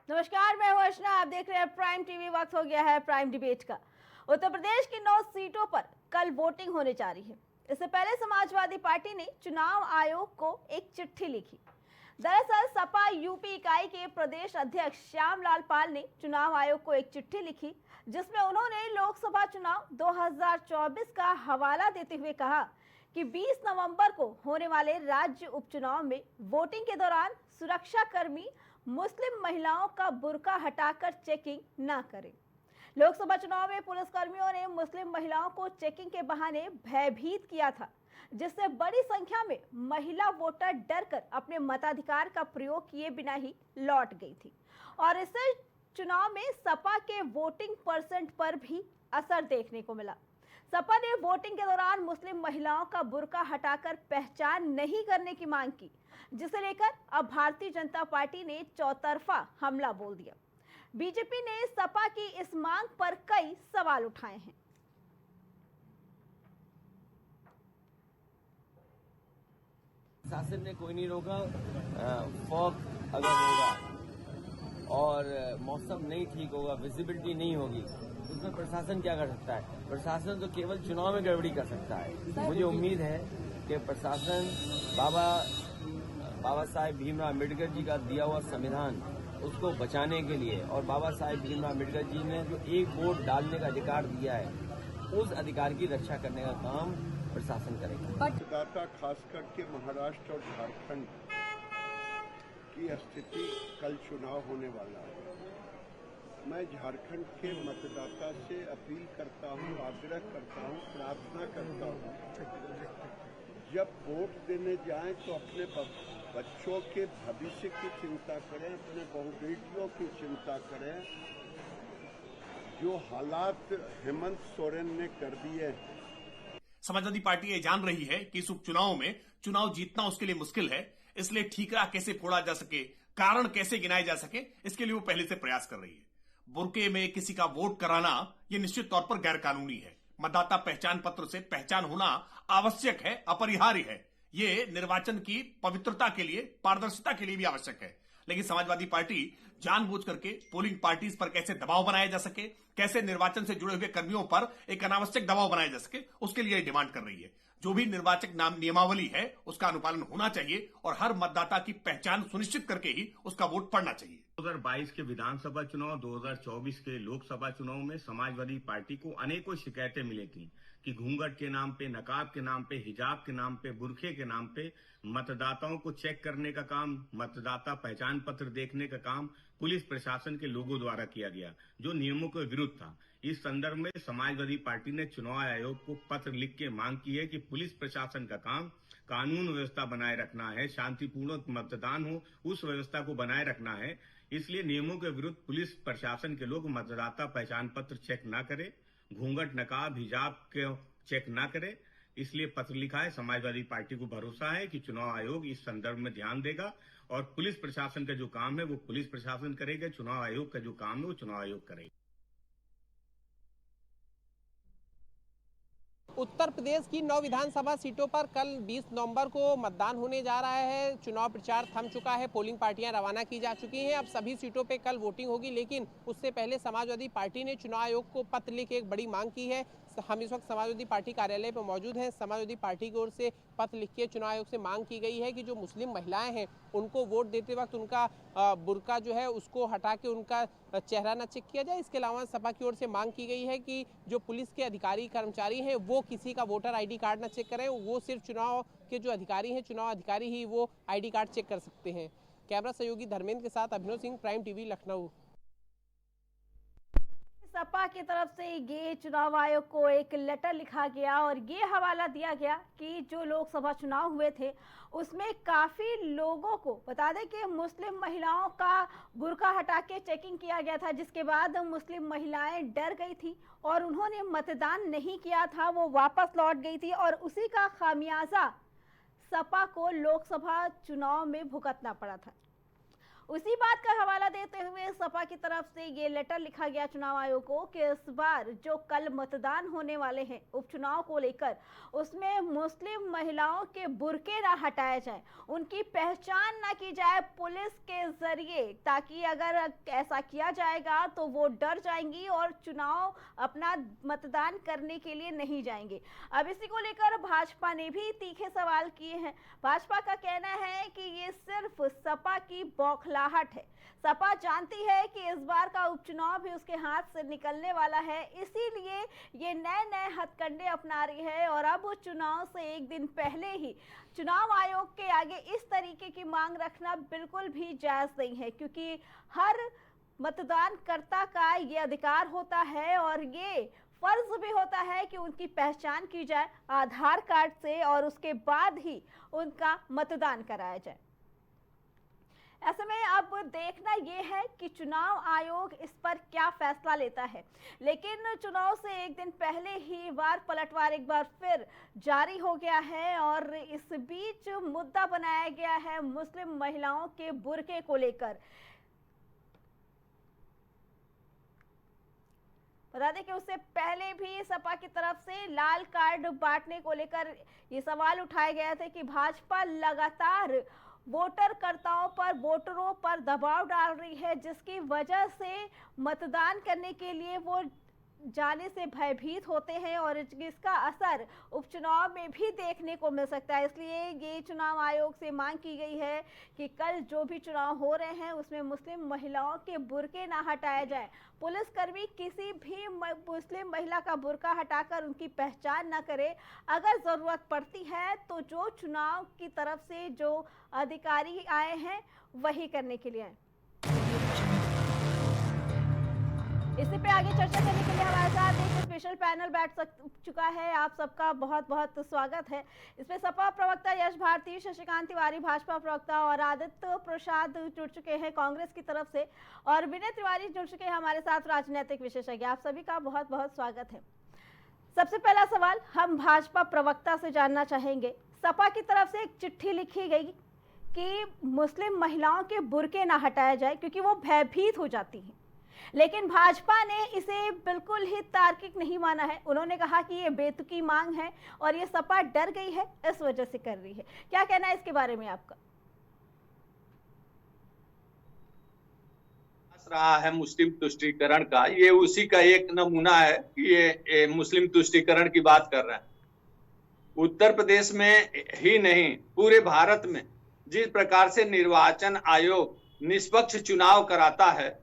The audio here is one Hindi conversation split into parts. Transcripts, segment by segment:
नमस्कार, मैं हूं अर्चना। आप देख रहे हैं प्राइम टीवी। वक्त हो गया है प्राइम डिबेट का। उत्तर प्रदेश की 9 सीटों पर कल वोटिंग होने जा रही है। इससे पहले समाजवादी पार्टी ने चुनाव आयोग को एक चिट्ठी लिखी। दरअसल सपा यूपी इकाई के प्रदेश अध्यक्ष श्यामलाल पाल ने चुनाव आयोग को एक चिट्ठी लिखी, जिसमें उन्होंने लोकसभा चुनाव 2024 का हवाला देते हुए कहा कि 20 नवंबर को होने वाले राज्य उपचुनाव में वोटिंग के दौरान सुरक्षाकर्मी मुस्लिम महिलाओं का बुर्का हटाकर चेकिंग न करें। लोकसभा चुनाव में पुलिसकर्मियों ने मुस्लिम महिलाओं को चेकिंग के बहाने भयभीत किया था, जिससे बड़ी संख्या में महिला वोटर डरकर अपने मताधिकार का प्रयोग किए बिना ही लौट गई थी और इससे चुनाव में सपा के वोटिंग परसेंट पर भी असर देखने को मिला। सपा ने वोटिंग के दौरान मुस्लिम महिलाओं का बुर्का हटाकर पहचान नहीं करने की मांग की, जिसे लेकर अब भारतीय जनता पार्टी ने चौतरफा हमला बोल दिया। बीजेपी ने सपा की इस मांग पर कई सवाल उठाए हैं। शासन ने कोई नहीं रोका। फॉग अगर होगा और मौसम नहीं ठीक होगा, विजिबिलिटी नहीं होगी, उसमें प्रशासन क्या कर सकता है? प्रशासन तो केवल चुनाव में गड़बड़ी कर सकता है। मुझे उम्मीद है कि प्रशासन बाबा साहेब भीमराव अम्बेडकर जी का दिया हुआ संविधान उसको बचाने के लिए और बाबा साहेब भीमराव अम्बेडकर जी ने जो एक वोट डालने का अधिकार दिया है, उस अधिकार की रक्षा करने का काम प्रशासन करेगा। मतदाता खास करके महाराष्ट्र और झारखंड की स्थिति, कल चुनाव होने वाला है। मैं झारखंड के मतदाता से अपील करता हूं, आग्रह करता हूं, प्रार्थना करता हूं, जब वोट देने जाएं तो अपने बच्चों के भविष्य की चिंता करें, अपने बहु बेटियों की चिंता करें। जो हालात हेमंत सोरेन ने कर दिए। समाजवादी पार्टी ये जान रही है कि इस उपचुनाव में चुनाव जीतना उसके लिए मुश्किल है, इसलिए ठीकरा कैसे फोड़ा जा सके, कारण कैसे गिनाए जा सके, इसके लिए वो पहले से प्रयास कर रही है। बुर्के में किसी का वोट कराना यह निश्चित तौर पर गैर कानूनी है। मतदाता पहचान पत्र से पहचान होना आवश्यक है, अपरिहार्य है। ये निर्वाचन की पवित्रता के लिए, पारदर्शिता के लिए भी आवश्यक है। लेकिन समाजवादी पार्टी जानबूझ करके पोलिंग पार्टीज पर कैसे दबाव बनाया जा सके, कैसे निर्वाचन से जुड़े हुए कर्मियों पर एक अनावश्यक दबाव बनाया जा सके, उसके लिए डिमांड कर रही है। जो भी निर्वाचक नियमावली है उसका अनुपालन होना चाहिए और हर मतदाता की पहचान सुनिश्चित करके ही उसका वोट पड़ना चाहिए। 2022 के विधानसभा चुनाव, 2024 के लोकसभा चुनाव में समाजवादी पार्टी को अनेकों शिकायतें मिली थी कि घूंघट के नाम पे, नकाब के नाम पे, हिजाब के नाम पे, बुरखे के नाम पे मतदाताओं को चेक करने का काम, मतदाता पहचान पत्र देखने का काम पुलिस प्रशासन के लोगों द्वारा किया गया, जो नियमों के विरुद्ध था। इस संदर्भ में समाजवादी पार्टी ने चुनाव आयोग को पत्र लिख के मांग की है कि पुलिस प्रशासन का काम कानून व्यवस्था बनाए रखना है, शांतिपूर्ण मतदान हो उस व्यवस्था को बनाए रखना है। इसलिए नियमों के विरुद्ध पुलिस प्रशासन के लोग मतदाता पहचान पत्र चेक न करें, घूंघट, नकाब, हिजाब के चेक न करें। इसलिए पत्र लिखा है। समाजवादी पार्टी को भरोसा है कि चुनाव आयोग इस संदर्भ में ध्यान देगा और पुलिस प्रशासन का जो काम है वो पुलिस प्रशासन करेगा, चुनाव आयोग का जो काम है वो चुनाव आयोग करेगा। उत्तर प्रदेश की 9 विधानसभा सीटों पर कल 20 नवंबर को मतदान होने जा रहा है। चुनाव प्रचार थम चुका है, पोलिंग पार्टियां रवाना की जा चुकी हैं। अब सभी सीटों पे कल वोटिंग होगी, लेकिन उससे पहले समाजवादी पार्टी ने चुनाव आयोग को पत्र लिख एक बड़ी मांग की है। हम इस वक्त समाजवादी पार्टी कार्यालय पर मौजूद हैं। समाजवादी पार्टी की ओर से पत्र लिख के चुनाव आयोग से मांग की गई है कि जो मुस्लिम महिलाएं हैं उनको वोट देते वक्त उनका बुर्का जो है उसको हटा के उनका चेहरा न चेक किया जाए। इसके अलावा सपा की ओर से मांग की गई है कि जो पुलिस के अधिकारी कर्मचारी हैं वो किसी का वोटर आईडी कार्ड न चेक करें, वो सिर्फ चुनाव के जो अधिकारी हैं, चुनाव अधिकारी ही वो आईडी कार्ड चेक कर सकते हैं। कैमरा सहयोगी धर्मेंद्र के साथ अभिनव सिंह, प्राइम टीवी, लखनऊ। सपा की तरफ से ये चुनाव आयोग को एक लेटर लिखा गया और ये हवाला दिया गया कि जो लोकसभा चुनाव हुए थे उसमें काफी लोगों को, बता दें कि मुस्लिम महिलाओं का बुर्का हटा के चेकिंग किया गया था, जिसके बाद मुस्लिम महिलाएं डर गई थी और उन्होंने मतदान नहीं किया था, वो वापस लौट गई थी और उसी का खामियाजा सपा को लोकसभा चुनाव में भुगतना पड़ा था। उसी बात का हवाला देते हुए सपा की तरफ से ये लेटर लिखा गया चुनाव आयोग को कि इस बार जो कल मतदान होने वाले हैं उपचुनाव को लेकर, उसमें मुस्लिम महिलाओं के बुर्के ना हटाए जाए, उनकी पहचान ना की जाए पुलिस के जरिए, ताकि अगर ऐसा किया जाएगा तो वो डर जाएंगी और चुनाव अपना मतदान करने के लिए नहीं जाएंगे। अब इसी को लेकर भाजपा ने भी तीखे सवाल किए हैं। भाजपा का कहना है कि ये सिर्फ सपा की बौखलाहट है। सपा जानती है कि इस बार का उपचुनाव भी उसके हाथ से निकलने वाला है, इसीलिए ये नए नए हथकंडे अपना रही है और अब चुनाव से एक दिन पहले ही चुनाव आयोग के आगे इस तरीके की मांग रखना बिल्कुल भी जायज नहीं है, क्योंकि हर मतदानकर्ता का ये अधिकार होता है और ये फर्ज भी होता है कि उनकी पहचान की जाए आधार कार्ड से और उसके बाद ही उनका मतदान कराया जाए। ऐसे में अब देखना यह है कि चुनाव आयोग इस पर क्या फैसला लेता है, लेकिन चुनाव से एक दिन पहले ही वार पलटवार एक बार फिर जारी हो गया है और इस बीच मुद्दा बनाया गया है मुस्लिम महिलाओं के बुर्के को लेकर। बता दें कि उससे पहले भी सपा की तरफ से लाल कार्ड बांटने को लेकर ये सवाल उठाए गए थे कि भाजपा लगातार वोटरों पर दबाव डाल रही है, जिसकी वजह से मतदान करने के लिए वो जाने से भयभीत होते हैं और इसका असर उपचुनाव में भी देखने को मिल सकता है। इसलिए ये चुनाव आयोग से मांग की गई है कि कल जो भी चुनाव हो रहे हैं उसमें मुस्लिम महिलाओं के बुर्के ना हटाए जाए, पुलिसकर्मी किसी भी मुस्लिम महिला का बुर्का हटाकर उनकी पहचान ना करे, अगर ज़रूरत पड़ती है तो जो चुनाव की तरफ से जो अधिकारी आए हैं वही करने के लिए आए। इसी पे आगे चर्चा करने के लिए हमारे साथ एक स्पेशल पैनल बैठ चुका है। आप सबका बहुत बहुत स्वागत है। इसमें सपा प्रवक्ता यश भारती, शशिकांत तिवारी भाजपा प्रवक्ता और आदित्य प्रसाद जुड़ चुके हैं कांग्रेस की तरफ से, और विनय तिवारी जुड़ चुके हैं हमारे साथ राजनीतिक विशेषज्ञ। आप सभी का बहुत बहुत स्वागत है। सबसे पहला सवाल हम भाजपा प्रवक्ता से जानना चाहेंगे, सपा की तरफ से एक चिट्ठी लिखी गई कि मुस्लिम महिलाओं के बुर्के ना हटाए जाए क्योंकि वो भयभीत हो जाती हैं, लेकिन भाजपा ने इसे बिल्कुल ही तार्किक नहीं माना है। उन्होंने कहा कि ये बेतुकी मांग है और ये सपा डर गई है, इस वजह से कर रही है। क्या कहना है इसके बारे में आपका? रहा है मुस्लिम तुष्टीकरण का, ये उसी का एक नमूना है कि ये मुस्लिम तुष्टीकरण की बात कर रहे हैं। उत्तर प्रदेश में ही नहीं पूरे भारत में जिस प्रकार से निर्वाचन आयोग निष्पक्ष चुनाव कराता है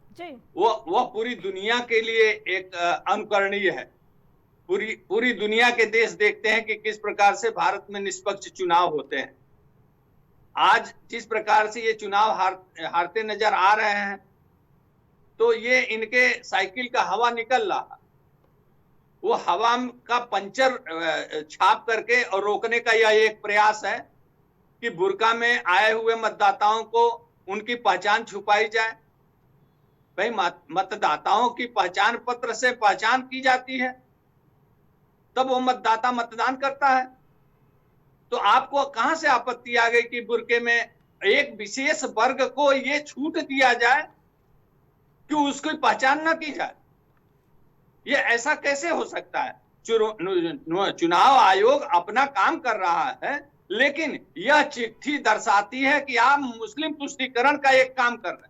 वो पूरी दुनिया के लिए एक अनुकरणीय है। पूरी दुनिया के देश देखते हैं कि किस प्रकार से भारत में निष्पक्ष चुनाव होते हैं। आज जिस प्रकार से ये चुनाव हारते नजर आ रहे हैं, तो ये इनके साइकिल का हवा निकल रहा, वो हवा का पंचर छाप करके और रोकने का यह एक प्रयास है कि बुर्का में आए हुए मतदाताओं को उनकी पहचान छुपाई जाए। भाई मतदाताओं की पहचान पत्र से पहचान की जाती है, तब वो मतदाता मतदान करता है। तो आपको कहां से आपत्ति आ गई कि बुर्के में एक विशेष वर्ग को ये छूट दिया जाए कि उसकी पहचान न की जाए? ये ऐसा कैसे हो सकता है? चुनाव आयोग अपना काम कर रहा है, लेकिन यह चिट्ठी दर्शाती है कि आप मुस्लिम तुष्टीकरण का एक काम कर रहे हैं,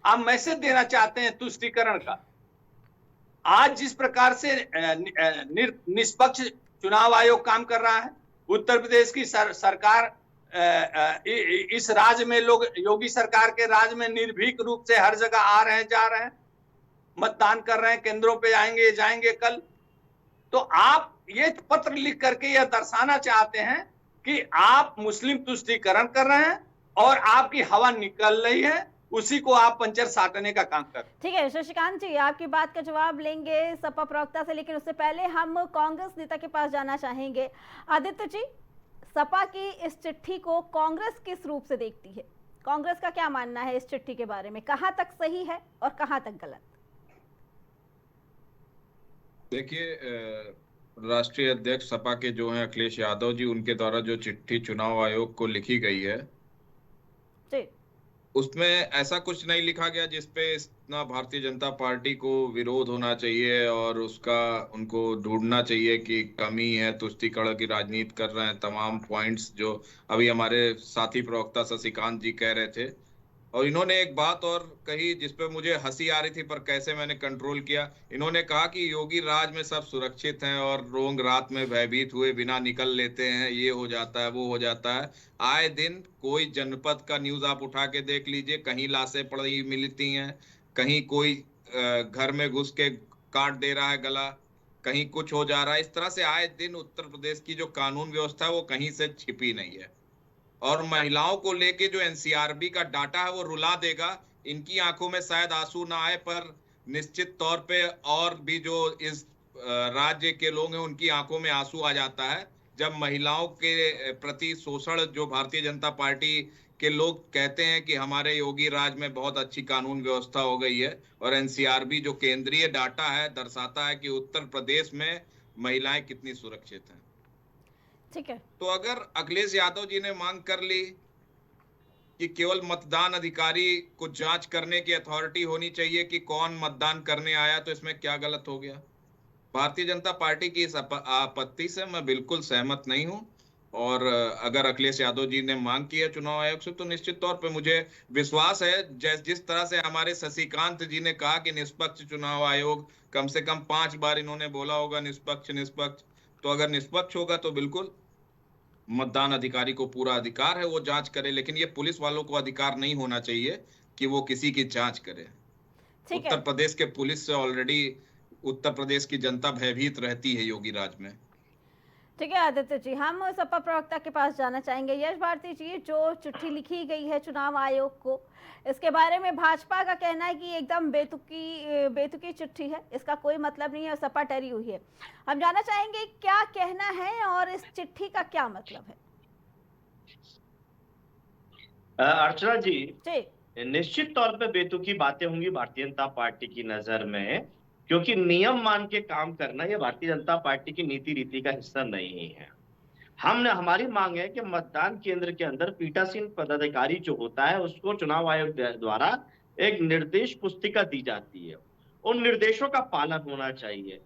आप मैसेज देना चाहते हैं तुष्टीकरण का। आज जिस प्रकार से निष्पक्ष चुनाव आयोग काम कर रहा है, उत्तर प्रदेश की सरकार इस राज्य में लोग योगी सरकार के राज्य में निर्भीक रूप से हर जगह आ रहे हैं, जा रहे हैं, मतदान कर रहे हैं, केंद्रों पे आएंगे जाएंगे कल। तो आप ये पत्र लिख करके यह दर्शाना चाहते हैं कि आप मुस्लिम तुष्टीकरण कर रहे हैं और आपकी हवा निकल रही है, उसी को आप पंचर साटने का काम कर। ठीक है शशिकांत जी, आपकी बात का जवाब लेंगे सपा प्रवक्ता से, लेकिन उससे पहले हम कांग्रेस नेता के पास जाना चाहेंगे। आदित्य जी, सपा की इस चिट्ठी को कांग्रेस किस रूप से देखती है? कांग्रेस का क्या मानना है इस चिट्ठी के बारे में? कहां तक सही है और कहां तक गलत? देखिए, राष्ट्रीय अध्यक्ष सपा के जो हैं अखिलेश यादव जी, उनके द्वारा जो चिट्ठी चुनाव आयोग को लिखी गई है, उसमें ऐसा कुछ नहीं लिखा गया जिसपे इतना भारतीय जनता पार्टी को विरोध होना चाहिए और उसका उनको ढूंढना चाहिए कि कमी है, तुष्टीकरण की राजनीति कर रहे हैं। तमाम पॉइंट्स जो अभी हमारे साथी प्रवक्ता शशिकांत जी कह रहे थे, और इन्होंने एक बात और कही जिसपे मुझे हंसी आ रही थी, पर कैसे मैंने कंट्रोल किया। इन्होंने कहा कि योगी राज में सब सुरक्षित हैं और लोग रात में भयभीत हुए बिना निकल लेते हैं, ये हो जाता है, वो हो जाता है। आए दिन कोई जनपद का न्यूज आप उठा के देख लीजिए, कहीं लाशें पड़ी मिलती हैं, कहीं कोई घर में घुस के काट दे रहा है गला, कहीं कुछ हो जा रहा है। इस तरह से आए दिन उत्तर प्रदेश की जो कानून व्यवस्था है वो कहीं से छिपी नहीं है। और महिलाओं को लेके जो एनसीआरबी का डाटा है वो रुला देगा। इनकी आंखों में शायद आंसू ना आए, पर निश्चित तौर पे और भी जो इस राज्य के लोग हैं उनकी आंखों में आंसू आ जाता है जब महिलाओं के प्रति शोषण, जो भारतीय जनता पार्टी के लोग कहते हैं कि हमारे योगी राज में बहुत अच्छी कानून व्यवस्था हो गई है, और एनसीआरबी जो केंद्रीय डाटा है दर्शाता है कि उत्तर प्रदेश में महिलाएं कितनी सुरक्षित हैं। ठीक है। तो अगर अखिलेश यादव जी ने मांग कर ली कि केवल मतदान अधिकारी को जांच करने की अथॉरिटी होनी चाहिए कि कौन मतदान करने आया, तो इसमें क्या गलत हो गया? भारतीय जनता पार्टी की इस आपत्ति से मैं बिल्कुल सहमत नहीं हूं। और अगर अखिलेश यादव जी ने मांग की है चुनाव आयोग से, तो निश्चित तौर पे मुझे विश्वास है जिस तरह से हमारे शशिकांत जी ने कहा कि निष्पक्ष चुनाव आयोग, कम से कम 5 बार इन्होंने बोला होगा निष्पक्ष निष्पक्ष, तो अगर निष्पक्ष होगा तो बिल्कुल मतदान अधिकारी को पूरा अधिकार है वो जांच करे, लेकिन ये पुलिस वालों को अधिकार नहीं होना चाहिए कि वो किसी की जांच करे। उत्तर प्रदेश के पुलिस से ऑलरेडी उत्तर प्रदेश की जनता भयभीत रहती है योगी राज में। ठीक है आदित्य जी, हम सपा प्रवक्ता के पास जाना चाहेंगे। यश भारती जी, जो चिट्ठी लिखी गई है चुनाव आयोग को, इसके बारे में भाजपा का कहना है कि एकदम बेतुकी चिट्ठी है, इसका कोई मतलब नहीं है, सपा डरी हुई है। हम जानना चाहेंगे क्या कहना है और इस चिट्ठी का क्या मतलब है। अर्चना जी, निश्चित तौर पे बेतुकी बातें होंगी भारतीय जनता पार्टी की नजर में, क्योंकि नियम मान के काम करना ये भारतीय जनता पार्टी की नीति रीति का हिस्सा नहीं है। हमारी मांग है कि मतदान केंद्र के अंदर पीठासीन पदाधिकारी जो होता है उसको चुनाव आयोग द्वारा एक निर्देश पुस्तिका दी जाती है, उन निर्देशों का पालन होना चाहिए।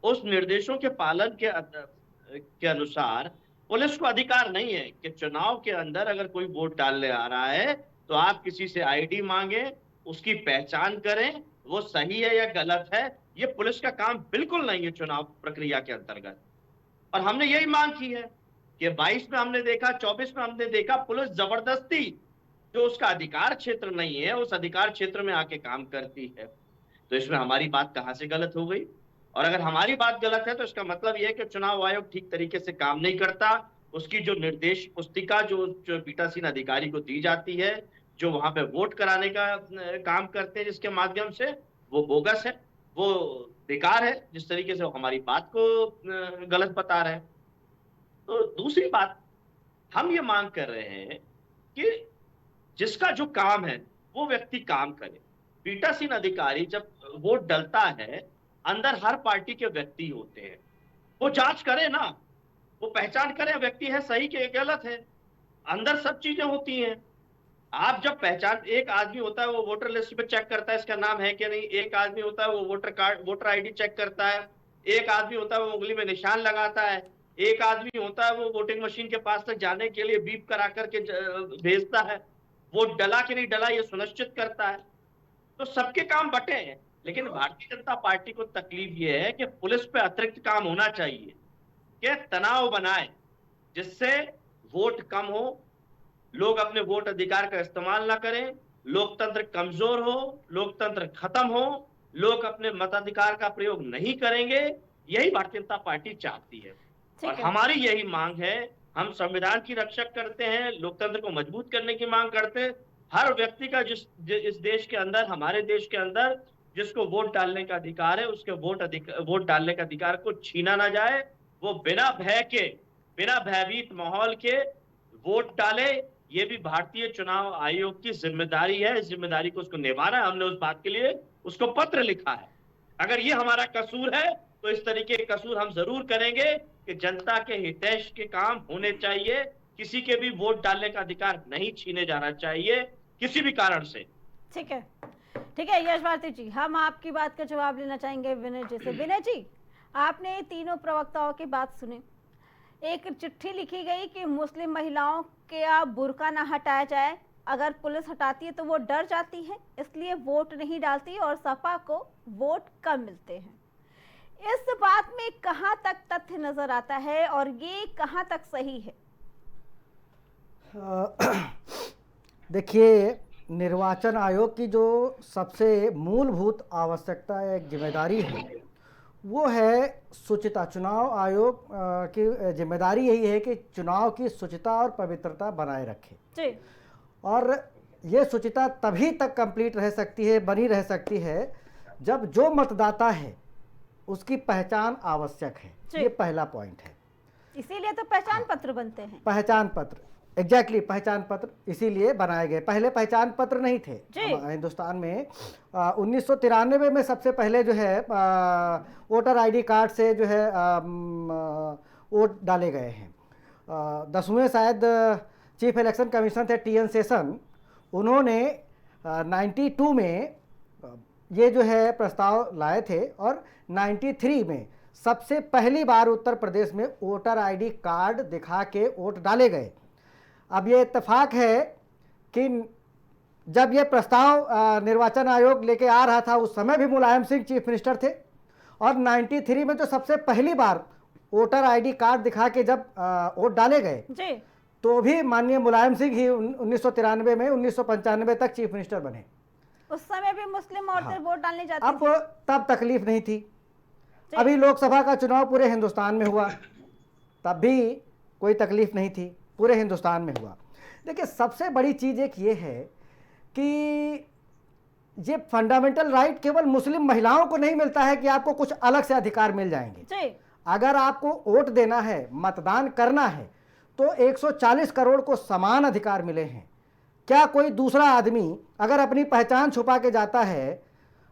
उस निर्देशों के पालन के अनुसार पुलिस को अधिकार नहीं है कि चुनाव के अंदर अगर कोई वोट डालने आ रहा है तो आप किसी से आईडी मांगे, उसकी पहचान करें, वो सही है या गलत है, ये पुलिस का काम बिल्कुल नहीं है चुनाव प्रक्रिया के अंतर्गत। और हमने यही मांग की है कि 22 में हमने देखा, 24 में हमने देखा, पुलिस जबरदस्ती जो उसका अधिकार क्षेत्र नहीं है उस अधिकार क्षेत्र में आके काम करती है। तो इसमें हमारी बात कहां से गलत हो गई? और अगर हमारी बात गलत है तो इसका मतलब यह है कि चुनाव आयोग ठीक तरीके से काम नहीं करता। उसकी जो निर्देश पुस्तिका जो पीठासीन अधिकारी को दी जाती है, जो वहां पे वोट कराने का काम करते हैं जिसके माध्यम से, वो बोगस है, वो बेकार है, जिस तरीके से वो हमारी बात को गलत बता रहे हैं। तो दूसरी बात, हम ये मांग कर रहे हैं कि जिसका जो काम है वो व्यक्ति काम करे। पीठासीन अधिकारी जब वोट डलता है, अंदर हर पार्टी के व्यक्ति होते हैं, वो जांच करे ना, वो पहचान करे व्यक्ति है सही के गलत है, अंदर सब चीजें होती हैं। आप जब पहचान, एक आदमी होता है वो वोटर लिस्ट पे चेक करता है इसका नाम है कि नहीं, एक आदमी होता है वो वोटर आईडी चेक करता है, एक आदमी होता है वो उंगली में निशान लगाता है, एक आदमी होता है वो वोटिंग मशीन के पास तक जाने के लिए बीप करा करके भेजता है, वोट डला कि नहीं डला ये सुनिश्चित करता है। तो सबके काम बटे हैं, लेकिन भारतीय जनता पार्टी को तकलीफ ये है कि पुलिस पे अतिरिक्त काम होना चाहिए कि तनाव बनाए जिससे वोट कम हो, लोग अपने वोट अधिकार का इस्तेमाल ना करें, लोकतंत्र कमजोर हो, लोकतंत्र खत्म हो, लोग अपने मताधिकार का प्रयोग नहीं करेंगे। यही भारतीय जनता पार्टी चाहती है और हमारी यही मांग है। हम संविधान की रक्षा करते हैं, लोकतंत्र को मजबूत करने की मांग करते हैं। हर व्यक्ति का इस देश के अंदर, हमारे देश के अंदर जिसको वोट डालने का अधिकार है, उसके वोट डालने का अधिकार को छीना ना जाए। वो बिना भय के, बिना भयभीत माहौल के वोट डाले, ये भी भारतीय चुनाव आयोग की जिम्मेदारी है। इस जिम्मेदारी को उसको निभाना है। हमने उस बात के लिए उसको पत्र लिखा है। अगर ये हमारा कसूर है तो इस तरीके के कसूर हम जरूर करेंगे कि जनता के हितैषी के काम होने चाहिए, किसी के भी वोट डालने का अधिकार नहीं छीने जाना चाहिए, किसी भी कारण से। ठीक है, ठीक है यश भारती जी, हम आपकी बात का जवाब लेना चाहेंगे विनय जी से। विनय जी, आपने तीनों प्रवक्ताओं की बात सुनी। एक चिट्ठी लिखी गई कि मुस्लिम महिलाओं के बुर्का ना हटाया जाए, अगर पुलिस हटाती है तो वो डर जाती है, इसलिए वोट नहीं डालती और सपा को वोट कम मिलते हैं। इस बात में कहां तक तथ्य नजर आता है और ये कहां तक सही है? देखिए, निर्वाचन आयोग की जो सबसे मूलभूत आवश्यकता एक जिम्मेदारी है वो है शुचिता। चुनाव आयोग की जिम्मेदारी यही है कि चुनाव की शुचिता और पवित्रता बनाए रखे जी। और ये शुचिता तभी तक कंप्लीट रह सकती है, बनी रह सकती है, जब जो मतदाता है उसकी पहचान आवश्यक है। ये पहला पॉइंट है। इसीलिए तो पहचान पत्र बनते हैं। पहचान पत्र, एग्जैक्टली पहचान पत्र इसीलिए बनाए गए। पहले पहचान पत्र नहीं थे हिंदुस्तान में। 1993 में सबसे पहले जो है वोटर आईडी कार्ड से जो है वोट डाले गए हैं। 10वें शायद चीफ इलेक्शन कमीशनर थे TN सेशन, उन्होंने 92 में ये जो है प्रस्ताव लाए थे और 93 में सबसे पहली बार उत्तर प्रदेश में वोटर आईडी कार्ड दिखा के वोट डाले गए। अब ये इत्तेफाक है कि जब ये प्रस्ताव निर्वाचन आयोग लेके आ रहा था उस समय भी मुलायम सिंह चीफ मिनिस्टर थे और 93 में जो सबसे पहली बार वोटर आईडी कार्ड दिखा के जब वोट डाले गए जी, तो भी माननीय मुलायम सिंह ही 1993 में 1995 तक चीफ मिनिस्टर बने। उस समय भी मुस्लिम औरतें वोट डालने जाती अब तब तकलीफ नहीं थी। अभी लोकसभा का चुनाव पूरे हिंदुस्तान में हुआ, तब भी कोई तकलीफ नहीं थी, पूरे हिंदुस्तान में हुआ। देखिए, सबसे बड़ी चीज़ एक ये है कि ये फंडामेंटल राइट केवल मुस्लिम महिलाओं को नहीं मिलता है कि आपको कुछ अलग से अधिकार मिल जाएंगे। अगर आपको वोट देना है, मतदान करना है, तो 140 करोड़ को समान अधिकार मिले हैं। क्या कोई दूसरा आदमी अगर अपनी पहचान छुपा के जाता है,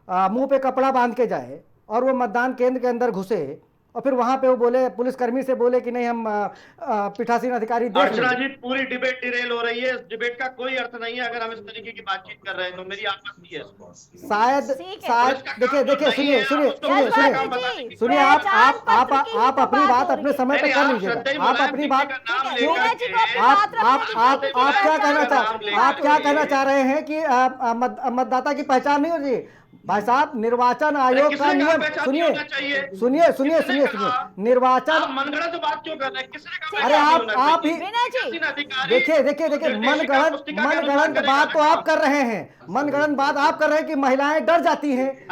मुंह पे कपड़ा बांध के जाए और वो मतदान केंद्र के अंदर घुसे और फिर वहां पे वो बोले, पुलिसकर्मी से बोले कि नहीं हम पीठासीन अधिकारी देख अर्चना जी, पूरी डिबेट डिरेल हो रही है। इस डिबेट का कोई अर्थ नहीं है अगर हम इस तरीके की बातचीत कर रहे हैं तो। मेरी आपत्ति है इसको। शायद देखिए सुनिए आप अपनी बात अपने समय पे कर लीजिएगा। आप अपनी बात आप क्या कहना चाह रहे हैं कि मतदाता की पहचान नहीं होती? भाई साहब, निर्वाचन आयोग का नियम सुनिए निर्वाचन मनगढ़ंत बात क्यों कर रहे हैं? किसने कहा? अरे आप ही देखिए मनगढ़ंत बात तो आप कर रहे हैं। मनगढ़ंत बात आप कर रहे हैं कि महिलाएं डर जाती हैं।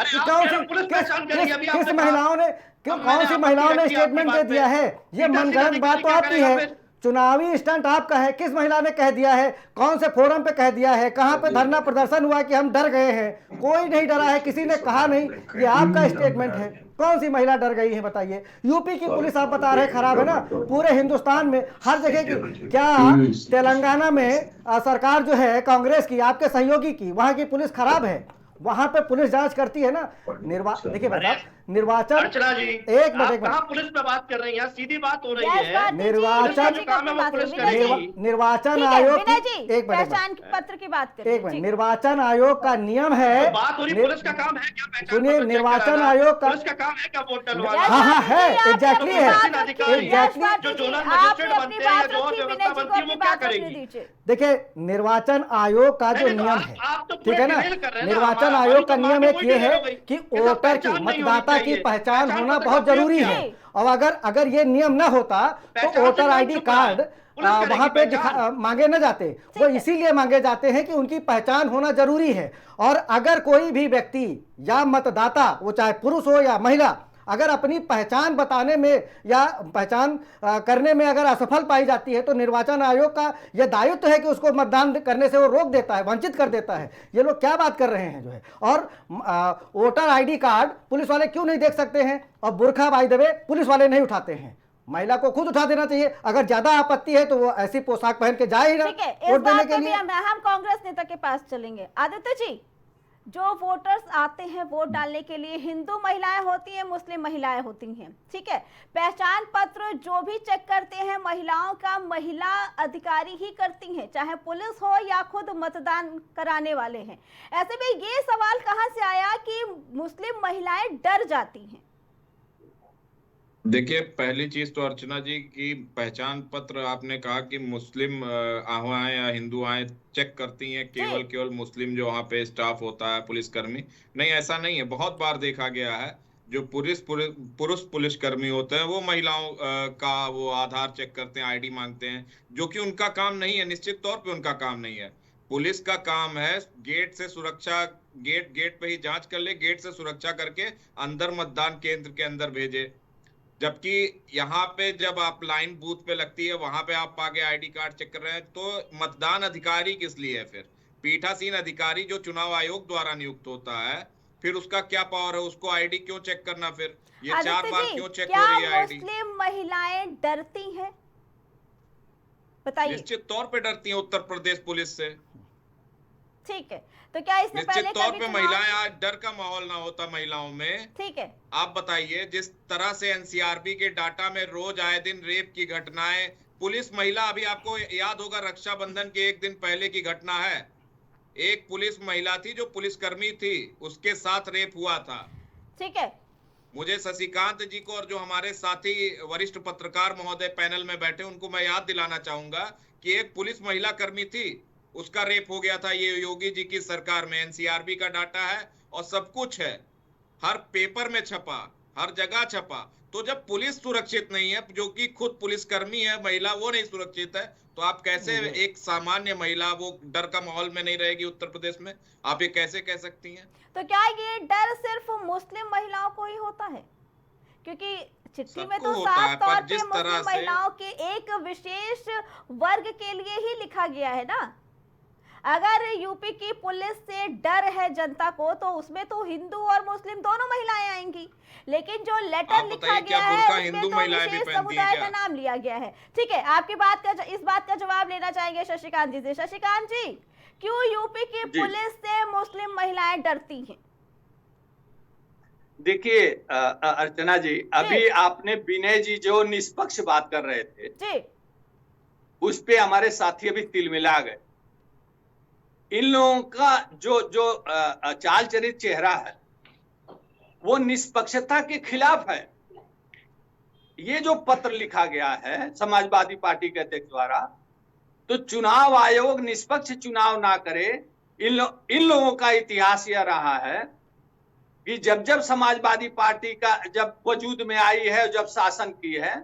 किस महिलाओं ने कौन सी महिलाओं ने स्टेटमेंट दे दिया है? ये मनगढ़ंत बात तो आपकी है, चुनावी स्टंट आपका है। किस महिला ने कह दिया है? कौन से फोरम पे कह दिया है? कहां पे धरना प्रदर्शन हुआ कि हम डर गए हैं? कोई नहीं डरा है, किसी ने कहा नहीं। ये आपका स्टेटमेंट है। कौन सी महिला डर गई है बताइए? यूपी की पुलिस आप बता रहे खराब है ना, पूरे हिंदुस्तान में हर जगह की। क्या तेलंगाना में सरकार जो है कांग्रेस की, आपके सहयोगी की, वहां की पुलिस खराब है? वहां पे पुलिस जांच करती है ना। देखिए बेटा, निर्वाचन अर्चना जी, एक मिनट कहां पुलिस पे बात कर रही हैं? सीधी बात हो रही है। निर्वाचन आयोग एक मिनट पहचान पत्र की बात करें। एक मिनट, निर्वाचन आयोग का नियम है। बात हो रही, पुलिस का काम है क्या? सुनिए, निर्वाचन आयोग का पुलिस का काम है क्या वोट डलवाना? हाँ है, एग्जैक्टली है। जो जोनल मजिस्ट्रेट बनते हैं, जो और व्यवस्था बनती है, वो क्या करेगी? देखिए, निर्वाचन आयोग का जो नियम है, ठीक है ना, निर्वाचन आयोग का नियम एक ये है कि वोटर की, मतदाता की पहचान होना बहुत जरूरी है। और अगर ये नियम ना होता तो वोटर आईडी कार्ड वहां पे मांगे न जाते। वो इसीलिए मांगे जाते हैं कि उनकी पहचान होना जरूरी है। और अगर कोई भी व्यक्ति या मतदाता, वो चाहे पुरुष हो या महिला, अगर अपनी पहचान बताने में या पहचान करने में अगर असफल पाई जाती है तो निर्वाचन आयोग का यह दायित्व है कि उसको मतदान करने से वो रोक देता है, वंचित कर देता है। ये लोग क्या बात कर रहे हैं जो है। और वोटर आईडी कार्ड पुलिस वाले क्यों नहीं देख सकते हैं? और बुर्खा बाय द वे पुलिस वाले नहीं उठाते हैं। महिला को खुद उठा देना चाहिए। अगर ज्यादा आपत्ति है तो वो ऐसी पोशाक पहन के जाए ही ना वोट देने के लिए। हम कांग्रेस नेता के पास चलेंगे। आदित्य जी, जो वोटर्स आते हैं वोट डालने के लिए, हिंदू महिलाएं होती हैं, मुस्लिम महिलाएं होती हैं, ठीक है। पहचान पत्र जो भी चेक करते हैं महिलाओं का महिला अधिकारी ही करती हैं, चाहे पुलिस हो या खुद मतदान कराने वाले हैं। ऐसे में ये सवाल कहां से आया कि मुस्लिम महिलाएं डर जाती हैं? देखिए, पहली चीज तो अर्चना जी की पहचान पत्र आपने कहा कि मुस्लिम आए या हिंदू आए चेक करती हैं, केवल मुस्लिम जो वहाँ पे स्टाफ होता है, पुलिसकर्मी। नहीं, ऐसा नहीं है। बहुत बार देखा गया है जो पुरुष पुलिसकर्मी होते हैं वो महिलाओं का वो आधार चेक करते हैं, आईडी मांगते हैं, जो कि उनका काम नहीं है। निश्चित तौर पे उनका काम नहीं है। पुलिस का काम है गेट से सुरक्षा, गेट पे ही जांच कर ले, गेट से सुरक्षा करके अंदर मतदान केंद्र के अंदर भेजे। जबकि यहाँ पे जब आप लाइन बूथ पे लगती है वहां पे आप आगे आईडी कार्ड चेक कर रहे हैं, तो मतदान अधिकारी किस लिए है फिर? पीठासीन अधिकारी जो चुनाव आयोग द्वारा नियुक्त होता है, फिर उसका क्या पावर है? उसको आईडी क्यों चेक करना? फिर ये 4 बार क्यों चेक हो रही है आईडी? मुस्लिम महिलाएं डरती हैं? बताइए। निश्चित तौर पे डरती हैं उत्तर प्रदेश पुलिस से। ठीक है, तो क्या इससे पहले निश्चित तौर पे महिलाएं, आज डर का माहौल ना होता महिलाओं में। ठीक है, आप बताइए, जिस तरह से एनसीआरबी के डाटा में रोज आए दिन रेप की घटनाएं, पुलिस महिला, अभी आपको याद होगा रक्षाबंधन के एक दिन पहले की घटना है, एक पुलिस महिला थी जो पुलिसकर्मी थी, उसके साथ रेप हुआ था। ठीक है, मुझे शशिकांत जी को और जो हमारे साथी वरिष्ठ पत्रकार महोदय पैनल में बैठे उनको मैं याद दिलाना चाहूंगा कि एक पुलिस महिला कर्मी थी, उसका रेप हो गया था। ये योगी जी की सरकार में एनसीआरबी का डाटा है और सब कुछ है, हर पेपर में छपा, हर जगह छपा। तो जब पुलिस सुरक्षित नहीं है, जो कि खुद पुलिसकर्मी है महिला, वो नहीं सुरक्षित है, तो आप कैसे एक सामान्य महिला वो डर का माहौल में नहीं रहेगी उत्तर प्रदेश में? आप ये कैसे कह सकती हैं? तो क्या ये डर सिर्फ मुस्लिम महिलाओं को ही होता है? क्योंकि चिट्ठी में तो साफ तौर पे मुस्लिम महिलाओं के एक विशेष वर्ग के लिए ही लिखा गया है ना। अगर यूपी की पुलिस से डर है जनता को, तो उसमें तो हिंदू और मुस्लिम दोनों महिलाएं आएंगी, लेकिन जो लेटर लिखा गया है उसमें तो विशेष समुदाय का नाम लिया गया है। ठीक है, आपकी इस बात का जवाब लेना चाहेंगे शशिकांत जी से। शशिकांत जी, क्यों यूपी की पुलिस से मुस्लिम महिलाएं डरती हैं? देखिए अर्चना जी, अभी आपने विनय जी जो निष्पक्ष बात कर रहे थे जी, उस पे हमारे साथी अभी तिलमिला गए। इन लोगों का जो चाल चरित चेहरा है वो निष्पक्षता के खिलाफ है। ये जो पत्र लिखा गया है समाजवादी पार्टी के अध्यक्ष द्वारा, तो चुनाव आयोग निष्पक्ष चुनाव ना करे, इन लोगों का इतिहास यह रहा है कि जब समाजवादी पार्टी का जब वजूद में आई है, जब शासन की है,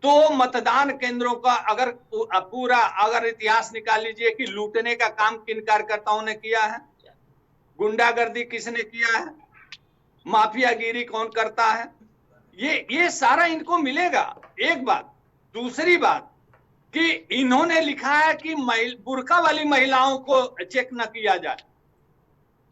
तो मतदान केंद्रों का अगर इतिहास निकाल लीजिए कि लूटने का काम किन कार्यकर्ताओं ने किया है, गुंडागर्दी किसने किया है, माफियागिरी कौन करता है, ये सारा इनको मिलेगा। एक बात। दूसरी बात कि इन्होंने लिखा है कि बुर्का वाली महिलाओं को चेक न किया जाए,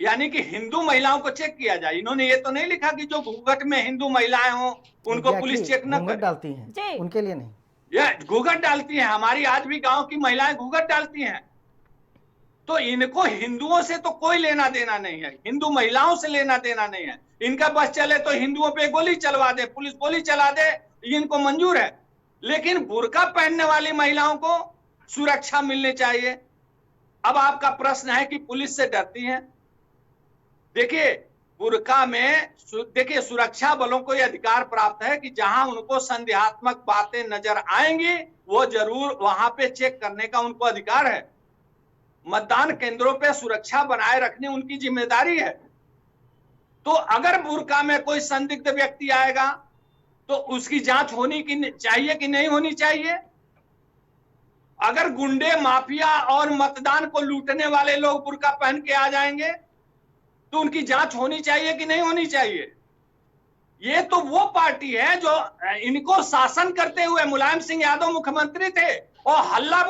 यानी कि हिंदू महिलाओं को चेक किया जाए। इन्होंने ये तो नहीं लिखा कि जो घूंघट में हिंदू महिलाएं हो उनको पुलिस चेक न करे। डालती हैं, उनके लिए नहीं। ये घूंघट डालती हैं, हमारी आज भी गांव की महिलाएं घूंघट डालती हैं। तो इनको हिंदुओं से तो कोई लेना देना नहीं है, हिंदू महिलाओं से लेना देना नहीं है। इनका बस चले तो हिंदुओं पे गोली चलवा दे, पुलिस गोली चला दे, इनको मंजूर है। लेकिन बुर्का पहनने वाली महिलाओं को सुरक्षा मिलनी चाहिए। अब आपका प्रश्न है कि पुलिस से डरती हैं। देखिए, बुर्का में देखिए सुरक्षा बलों को यह अधिकार प्राप्त है कि जहां उनको संदेहात्मक बातें नजर आएंगी वो जरूर वहां पे चेक करने का उनको अधिकार है। मतदान केंद्रों पे सुरक्षा बनाए रखनी उनकी जिम्मेदारी है। तो अगर बुर्का में कोई संदिग्ध व्यक्ति आएगा तो उसकी जांच होनी चाहिए कि नहीं होनी चाहिए? अगर गुंडे, माफिया और मतदान को लूटने वाले लोग बुर्का पहन के आ जाएंगे तो उनकी जांच होनी चाहिए कि नहीं होनी चाहिए? ये तो वो पार्टी है जो इनको शासन करते हुए मुलायम सिंह यादव मुख्यमंत्री थे और हल्ला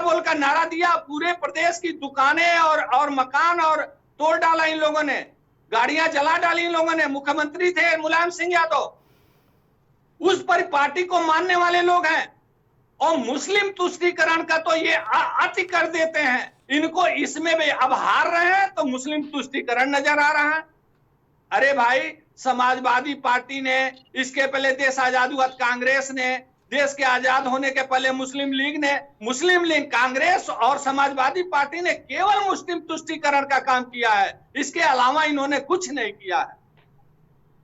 बोल का नारा दिया, पूरे प्रदेश की दुकानें और मकान और तोड़ डाला इन लोगों ने, गाड़ियां जला डाली इन लोगों ने। मुख्यमंत्री थे मुलायम सिंह यादव, उस पर पार्टी को मानने वाले लोग हैं। और मुस्लिम तुष्टीकरण का तो ये अति कर देते हैं इनको इसमें भी अब हार रहे हैं तो मुस्लिम तुष्टीकरण नजर आ रहा है। अरे भाई, समाजवादी पार्टी ने, इसके पहले देश आजाद हुआ कांग्रेस ने, देश के आजाद होने के पहले मुस्लिम लीग ने, मुस्लिम लीग, कांग्रेस और समाजवादी पार्टी ने केवल मुस्लिम तुष्टीकरण का काम किया है, इसके अलावा इन्होंने कुछ नहीं किया है।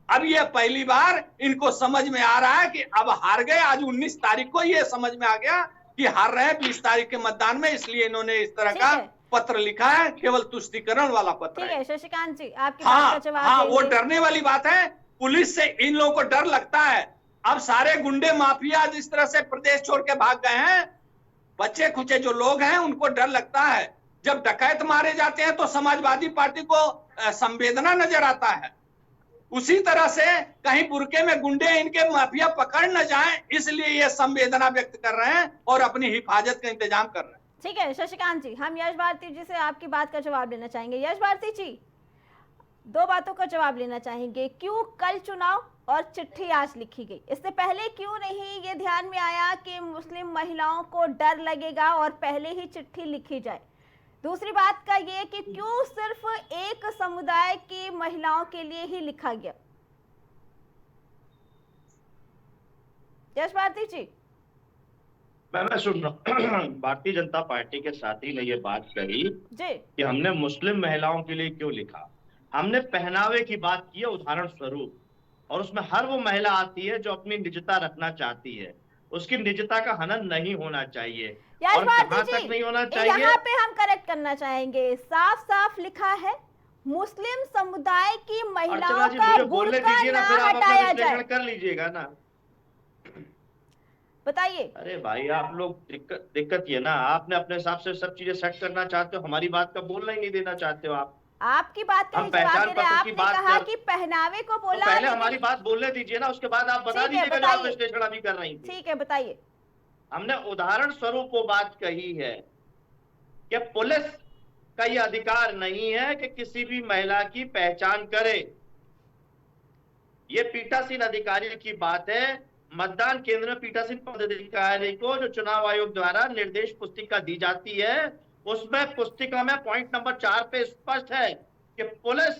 अब ये पहली बार इनको समझ में आ रहा है कि अब हार गए। आज 19 तारीख को ये समझ में आ गया कि हार रहे हैं 20 तारीख के मतदान में, इसलिए इन्होंने इस तरह का पत्र लिखा है, केवल तुष्टीकरण वाला पत्र है। शशिकांत जी, आपकी बात का जवाब हाँ, वो डरने वाली बात है। पुलिस से इन लोगों को डर लगता है। अब सारे गुंडे माफिया जिस तरह से प्रदेश छोड़ के भाग गए हैं, बच्चे खुचे जो लोग हैं उनको डर लगता है। जब डकैत मारे जाते हैं तो समाजवादी पार्टी को संवेदना नजर आता है। उसी तरह से कहीं बुरके में गुंडे इनके माफिया पकड़ न जाएं, इसलिए ये संवेदना व्यक्त कर रहे हैं और अपनी हिफाजत का इंतजाम कर रहे हैं। ठीक है शशिकांत जी, हम यश भारती जी से आपकी बात का जवाब लेना चाहेंगे। यश भारती जी, दो बातों का जवाब लेना चाहेंगे। क्यों कल चुनाव और चिट्ठी आज लिखी गई? इससे पहले क्यों नहीं ये ध्यान में आया कि मुस्लिम महिलाओं को डर लगेगा और पहले ही चिट्ठी लिखी जाए? दूसरी बात का ये कि क्यों सिर्फ एक समुदाय की महिलाओं के लिए ही लिखा गया? यश भारती जी। मैं सुन रहा हूँ। भारतीय जनता पार्टी के साथी ने ये बात कही कि हमने मुस्लिम महिलाओं के लिए क्यों लिखा। हमने पहनावे की बात की है उदाहरण स्वरूप, और उसमें हर वो महिला आती है जो अपनी निजता रखना चाहती है, उसकी निजता का हनन नहीं होना चाहिए। और कहां तक नहीं होना चाहिए, यहाँ पे हम करेक्ट करना चाहेंगे। साफ साफ लिखा है मुस्लिम समुदाय की महिलाओं का बुर्का ना हटाया जाए। कर लीजिएगा ना, बताइए। अरे भाई, आप लोग दिक्कत ये ना, आपने अपने हिसाब से सब चीजें सेट करना चाहते हो, हमारी बात का बोलना ही नहीं देना चाहते हो। आपकी बात का जवाब दे रहे हैं। आपने कहा कि पहनावे को बोला, पहले हमारी बात बोलने दीजिए ना, उसके बाद आप बता दीजिएगा जो आप विश्लेषण अभी कर रही थी। ठीक है, बताइए। हमने उदाहरण स्वरूप वो बात कही है कि पुलिस का ये अधिकार नहीं है कि किसी भी महिला की पहचान करे। ये पीठासीन अधिकारी की बात है। मतदान केंद्र में पीठासीन पदाधिकारी को जो चुनाव आयोग द्वारा निर्देश पुस्तिका दी जाती है, उसमें पुस्तिका में पॉइंट नंबर 4 पे स्पष्ट है कि पुलिस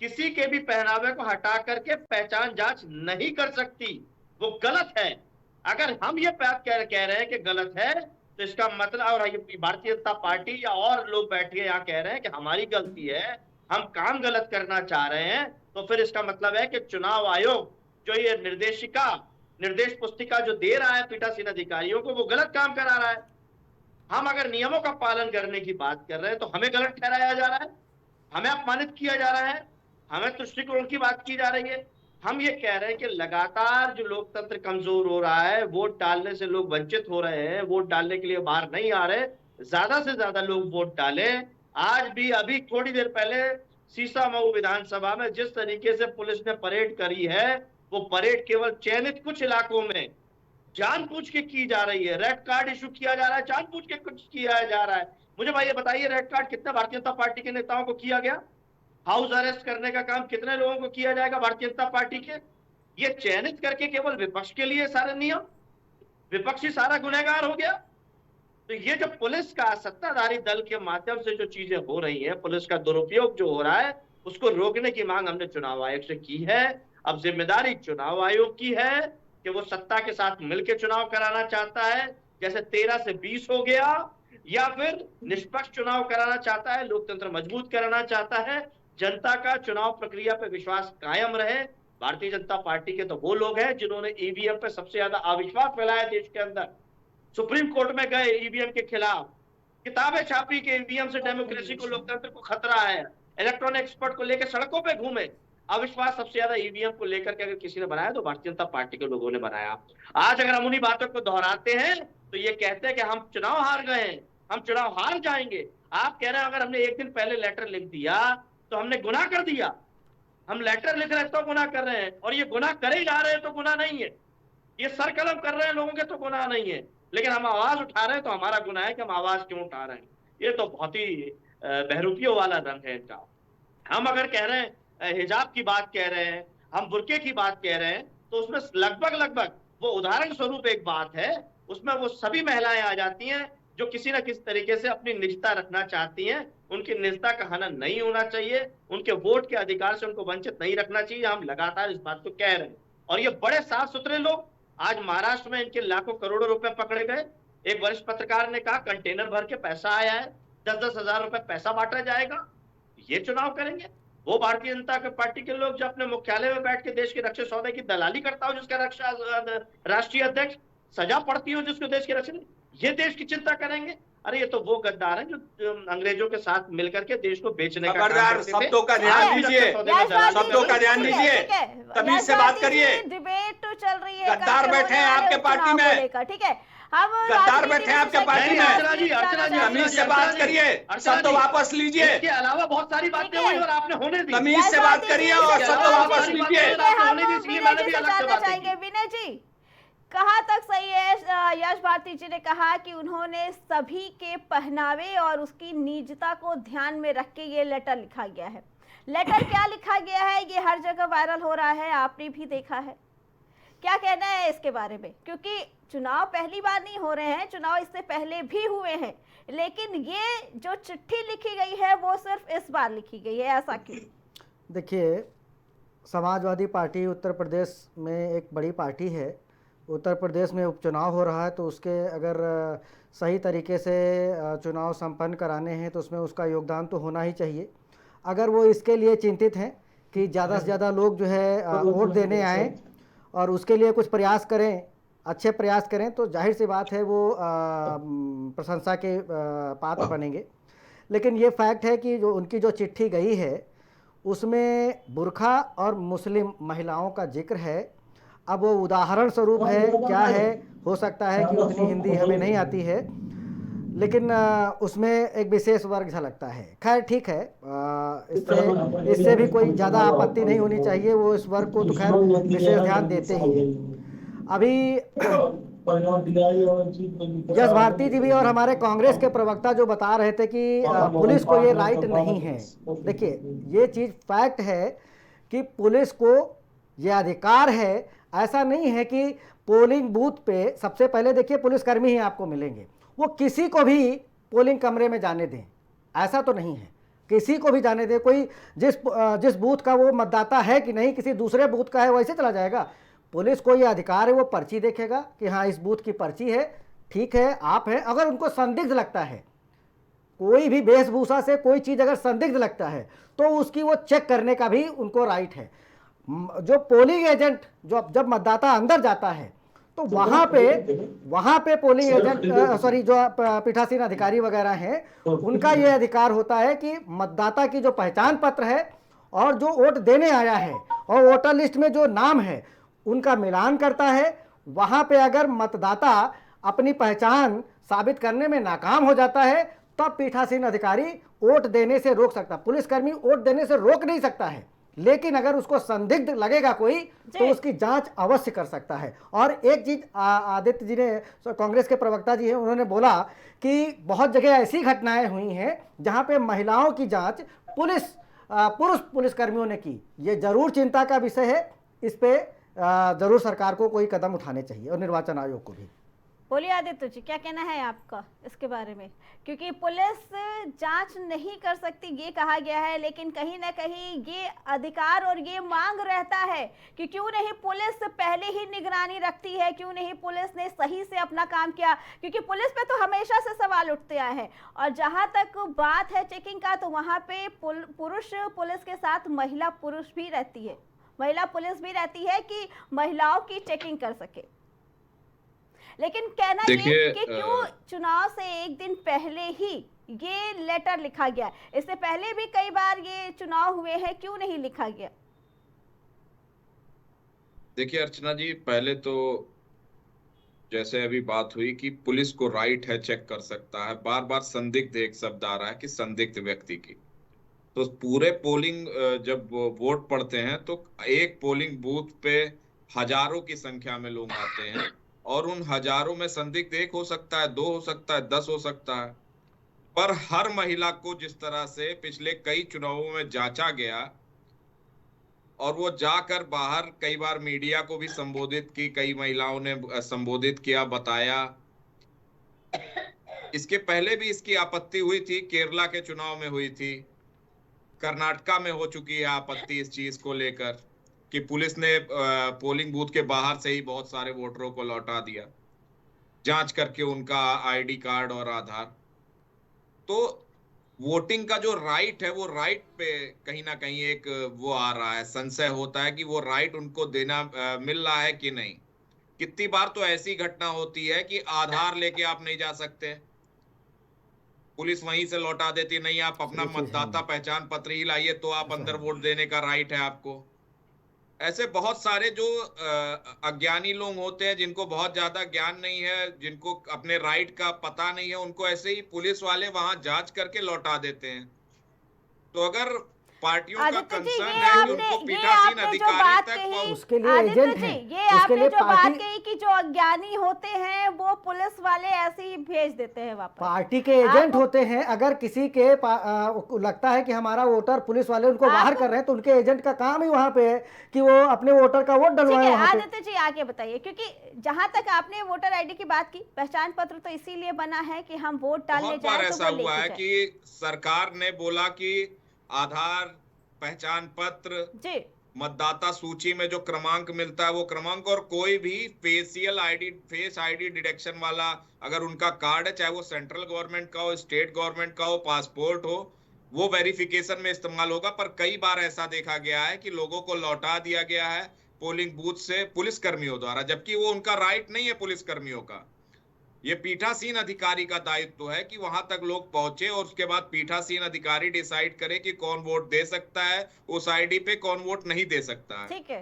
किसी के भी पहनावे को हटा करके पहचान जांच नहीं कर सकती। वो गलत है। अगर हम ये बात कह रहे हैं कि गलत है, तो इसका मतलब, और भारतीय जनता पार्टी या और लोग बैठ के यहाँ कह रहे हैं कि हमारी गलती है, हम काम गलत करना चाह रहे हैं, तो फिर इसका मतलब है कि चुनाव आयोग जो ये निर्देश पुस्तिका जो दे रहा है पीठासीन अधिकारियों को, वो गलत काम करा रहा है। हम अगर नियमों का पालन करने की बात कर रहे हैं तो हमें गलत ठहराया जा रहा है, हमें अपमानित किया जा रहा है, हमें तुष्टिकरण की बात की जा रही है। हम ये कह रहे हैं कि लगातार जो लोकतंत्र कमजोर हो रहा है, वोट डालने से लोग वंचित हो रहे हैं, वोट डालने के लिए बाहर नहीं आ रहे, ज्यादा से ज्यादा लोग वोट डालें। आज भी अभी थोड़ी देर पहले सीसामऊ विधानसभा में जिस तरीके से पुलिस ने परेड करी है, वो परेड केवल चयनित कुछ इलाकों में जानबूझ के की जा रही है। रेड कार्ड इशू किया जा रहा है, जानबूझ के कुछ किया जा रहा है। मुझे भाई ये बताइए, रेड कार्ड कितने भारतीय जनता पार्टी के नेताओं को किया गया? हाउस अरेस्ट करने का काम कितने लोगों को किया जाएगा भारतीय जनता पार्टी के? ये चयनित करके केवल विपक्ष के लिए सारे नियम, विपक्षी सारा गुनहगार हो गया। तो ये जो पुलिस का सत्ताधारी दल के माध्यम से जो चीजें हो रही है, पुलिस का दुरुपयोग जो हो रहा है, उसको रोकने की मांग हमने चुनाव आयोग से की है। अब जिम्मेदारी चुनाव आयोग की है कि वो सत्ता के साथ मिलकर चुनाव कराना चाहता है, जैसे 13 से 20 हो गया, या फिर निष्पक्ष चुनाव कराना चाहता है, लोकतंत्र मजबूत कराना चाहता है, जनता का चुनाव प्रक्रिया पे विश्वास कायम रहे। भारतीय जनता पार्टी के तो वो लोग हैं जिन्होंने ईवीएम पे सबसे ज्यादा अविश्वास फैलाया देश के अंदर। सुप्रीम कोर्ट में गए ईवीएम के खिलाफ, किताबें छापी कि ईवीएम से डेमोक्रेसी को, लोकतंत्र को खतरा है, इलेक्ट्रॉनिक एक्सपर्ट को लेकर सड़कों पे घूमे। अविश्वास सबसे ज्यादा ईवीएम को लेकर के अगर किसी ने बनाया तो भारतीय जनता पार्टी के लोगों ने बनाया। आज अगर हम उन्हीं बातों को दोहराते हैं तो ये कहते हैं कि हम चुनाव हार गए हैं, हम चुनाव हार जाएंगे। आप कह रहे हैं अगर हमने एक दिन पहले लेटर लिख दिया तो हमने गुनाह कर दिया। हम लेटर लिख रहे हैं तो गुनाह कर रहे हैं, और ये गुनाह करे जा रहे हैं तो गुनाह नहीं है। ये सरकलम कर रहे हैं लोगों के तो गुनाह नहीं है, लेकिन हम आवाज उठा रहे हैं तो हमारा गुनाह है कि हम आवाज क्यों उठा रहे हैं। ये तो बहुत ही बहरूपियों वाला रंग है इनका। हम अगर कह रहे हैं हिजाब की बात कह रहे हैं, हम बुर्के की बात कह रहे हैं, तो उसमें लगभग वो उदाहरण स्वरूप एक बात है, उसमें वो सभी महिलाएं आ जाती हैं जो किसी ना किसी तरीके से अपनी निजता रखना चाहती हैं, उनकी निजता का हनन नहीं होना चाहिए, उनके वोट के अधिकार से उनको वंचित नहीं रखना चाहिए। हम लगातार इस बात को कह रहे हैं और ये बड़े साफ सुथरे लोग, आज महाराष्ट्र में इनके लाखों करोड़ों रुपए पकड़े गए। एक वरिष्ठ पत्रकार ने कहा कंटेनर भर के पैसा आया है, 10-10 हजार रुपए पैसा बांटा जाएगा, ये चुनाव करेंगे। वो भारतीय जनता पार्टी के लोग जो अपने मुख्यालय में बैठ के देश के रक्षा सौदे की दलाली करता हो, जिसका रक्षा राष्ट्रीय अध्यक्ष सजा पड़ती हो जिसको देश की रक्षा, ये देश की चिंता करेंगे। अरे ये तो वो गद्दार हैं जो अंग्रेजों के साथ मिलकर के देश को बेचने का खबरदार, शब्दों का ध्यान दीजिए, शब्दों का ध्यान दीजिए, तभी से बात करिए। डिबेट चल रही है, गद्दार बैठे हैं आपके पार्टी में, ठीक है, हम गद्दार बैठे हैं आपके पार्टी में, तमीज से बात करिए, शब्द वापस लीजिए। इसके अलावा बहुत सारी बातें हुई और आपने होने दी। तमीज से बात करिए और शब्द वापस लीजिए। विनय जी, कहाँ तक सही है? यश भारती जी ने कहा कि उन्होंने सभी के पहनावे और उसकी निजता को ध्यान में रख के ये लेटर लिखा गया है। लेटर क्या लिखा गया है ये हर जगह वायरल हो रहा है, आपने भी देखा है। क्या कहना है इसके बारे में? क्योंकि चुनाव पहली बार नहीं हो रहे हैं, चुनाव इससे पहले भी हुए हैं, लेकिन ये जो चिट्ठी लिखी गई है वो सिर्फ इस बार लिखी गई है, ऐसा क्यों? देखिए, समाजवादी पार्टी उत्तर प्रदेश में एक बड़ी पार्टी है। उत्तर प्रदेश में उपचुनाव हो रहा है तो उसके अगर सही तरीके से चुनाव संपन्न कराने हैं तो उसमें उसका योगदान तो होना ही चाहिए। अगर वो इसके लिए चिंतित हैं कि ज़्यादा से ज़्यादा लोग जो है वोट देने आएँ और उसके लिए कुछ प्रयास करें, अच्छे प्रयास करें, तो जाहिर सी बात है वो प्रशंसा के पात्र बनेंगे। लेकिन ये फैक्ट है कि जो उनकी जो चिट्ठी गई है उसमें बुर्खा और मुस्लिम महिलाओं का जिक्र है। अब वो उदाहरण स्वरूप है, क्या है, हो सकता है कि उतनी हिंदी हमें नहीं आती है, लेकिन उसमें एक विशेष वर्ग झलकता है। खैर ठीक है, इससे भी कोई ज़्यादा आपत्ति नहीं होनी चाहिए, वो इस वर्ग को तो खैर विशेष ध्यान देते ही हैं। अभी यश भारती जी भी और हमारे कांग्रेस के प्रवक्ता जो बता रहे थे कि पुलिस को ये राइट नहीं है। देखिए, ये चीज़ फैक्ट है कि पुलिस को ये अधिकार है। ऐसा नहीं है कि पोलिंग बूथ पे सबसे पहले देखिए पुलिसकर्मी ही आपको मिलेंगे, वो किसी को भी पोलिंग कमरे में जाने दें, ऐसा तो नहीं है। किसी को भी जाने दें, कोई जिस बूथ का वो मतदाता है कि नहीं, किसी दूसरे बूथ का है वैसे चला जाएगा। पुलिस को ये अधिकार है, वो पर्ची देखेगा कि हाँ इस बूथ की पर्ची है, ठीक है, आप हैं। अगर उनको संदिग्ध लगता है, कोई भी वेशभूषा से कोई चीज़ अगर संदिग्ध लगता है तो उसकी वो चेक करने का भी उनको राइट है। जो पोलिंग एजेंट जब मतदाता अंदर जाता है तो वहाँ पे पोलिंग एजेंट जो पीठासीन अधिकारी वगैरह हैं उनका ये अधिकार होता है कि मतदाता की जो पहचान पत्र है और जो वोट देने आया है और वोटर लिस्ट में जो नाम है उनका मिलान करता है। वहाँ पे अगर मतदाता अपनी पहचान साबित करने में नाकाम हो जाता है तब पीठासीन अधिकारी वोट देने से रोक सकता। पुलिसकर्मी वोट देने से रोक नहीं सकता है, लेकिन अगर उसको संदिग्ध लगेगा कोई तो उसकी जांच अवश्य कर सकता है। और एक चीज आदित्य जी ने, कांग्रेस के प्रवक्ता जी हैं, उन्होंने बोला कि बहुत जगह ऐसी घटनाएं हुई हैं जहां पे महिलाओं की जांच पुरुष पुलिसकर्मियों ने की। ये जरूर चिंता का विषय है, इस पे जरूर सरकार को कोई कदम उठाने चाहिए और निर्वाचन आयोग को भी। बोलिए आदित्य जी, क्या कहना है आपका इसके बारे में? क्योंकि पुलिस जांच नहीं कर सकती ये कहा गया है, लेकिन कहीं ना कहीं ये अधिकार और ये मांग रहता है कि क्यों नहीं पुलिस पहले ही निगरानी रखती है, क्यों नहीं पुलिस ने सही से अपना काम किया। क्योंकि पुलिस पे तो हमेशा से सवाल उठते आए हैं और जहां तक बात है चेकिंग का तो वहां पे पुरुष पुलिस के साथ महिला पुरुष भी रहती है, महिला पुलिस भी रहती है कि महिलाओं की चेकिंग कर सके। लेकिन कहना ये कि क्यों चुनाव से एक दिन पहले ही ये लेटर लिखा गया? इससे पहले भी कई बार ये चुनाव हुए हैं, क्यों नहीं लिखा गया? देखिए अर्चना जी, पहले तो जैसे अभी बात हुई कि पुलिस को राइट है, चेक कर सकता है। बार बार संदिग्ध एक शब्द आ रहा है कि संदिग्ध व्यक्ति की, तो पूरे पोलिंग जब वोट पड़ते हैं तो एक पोलिंग बूथ पे हजारों की संख्या में लोग आते हैं और उन हजारों में संदिग्ध एक हो सकता है, 2 हो सकता है, 10 हो सकता है। पर हर महिला को जिस तरह से पिछले कई चुनावों में जांचा गया और वो जाकर बाहर कई बार मीडिया को भी संबोधित की, कई महिलाओं ने संबोधित किया, बताया, इसके पहले भी इसकी आपत्ति हुई थी, केरला के चुनाव में हुई थी, कर्नाटका में हो चुकी है आपत्ति इस चीज को लेकर कि पुलिस ने पोलिंग बूथ के बाहर से ही बहुत सारे वोटरों को लौटा दिया, जांच करके उनका आईडी कार्ड और आधार। तो वोटिंग का जो राइट है, वो राइट पे कहीं ना कहीं एक वो आ रहा है, संशय होता है कि वो राइट उनको देना मिल रहा है कि नहीं। कितनी बार तो ऐसी घटना होती है कि आधार लेके आप नहीं जा सकते, पुलिस वहीं से लौटा देती, नहीं आप अपना मतदाता पहचान पत्र ही लाइए तो आप अंदर वोट देने का राइट है आपको। ऐसे बहुत सारे जो अज्ञानी लोग होते हैं, जिनको बहुत ज्यादा ज्ञान नहीं है, जिनको अपने राइट का पता नहीं है, उनको ऐसे ही पुलिस वाले वहां जांच करके लौटा देते हैं। तो अगर पार्टियों का कंसर्न है कि उनको पीठासीन अधिकारी तक उसके लिए एजेंट है, ये आपने जो बात कही कि जो अज्ञानी होते हैं वो पुलिस वाले ऐसे ही भेज देते हैं वापस, पार्टी के एजेंट होते हैं। अगर किसी के लगता है कि हमारा वोटर पुलिस वाले उनको बाहर कर रहे हैं तो उनके एजेंट का काम ही वहाँ पे है कि वो अपने वोटर का वोट डलवाए। आदित्य जी आगे बताइए, क्योंकि जहाँ तक आपने वोटर आईडी की बात की, पहचान पत्र तो इसीलिए बना है कि हम वोट डालने जाए। ऐसा हुआ है कि सरकार ने बोला कि आधार, पहचान पत्र, मतदाता सूची में जो क्रमांक मिलता है वो क्रमांक, और कोई भी फेस आईडी डिटेक्शन वाला अगर उनका कार्ड है, चाहे वो सेंट्रल गवर्नमेंट का हो, स्टेट गवर्नमेंट का हो, पासपोर्ट हो, वो वेरिफिकेशन में इस्तेमाल होगा। पर कई बार ऐसा देखा गया है कि लोगों को लौटा दिया गया है पोलिंग बूथ से पुलिस कर्मियों द्वारा, जबकि वो उनका राइट नहीं है पुलिस कर्मियों का। ये पीठासीन अधिकारी का दायित्व है कि वहां तक लोग पहुंचे और उसके बाद पीठासीन अधिकारी डिसाइड करे कि कौन वोट दे सकता है उस आईडी पे, कौन वोट नहीं दे सकता है। ठीक है।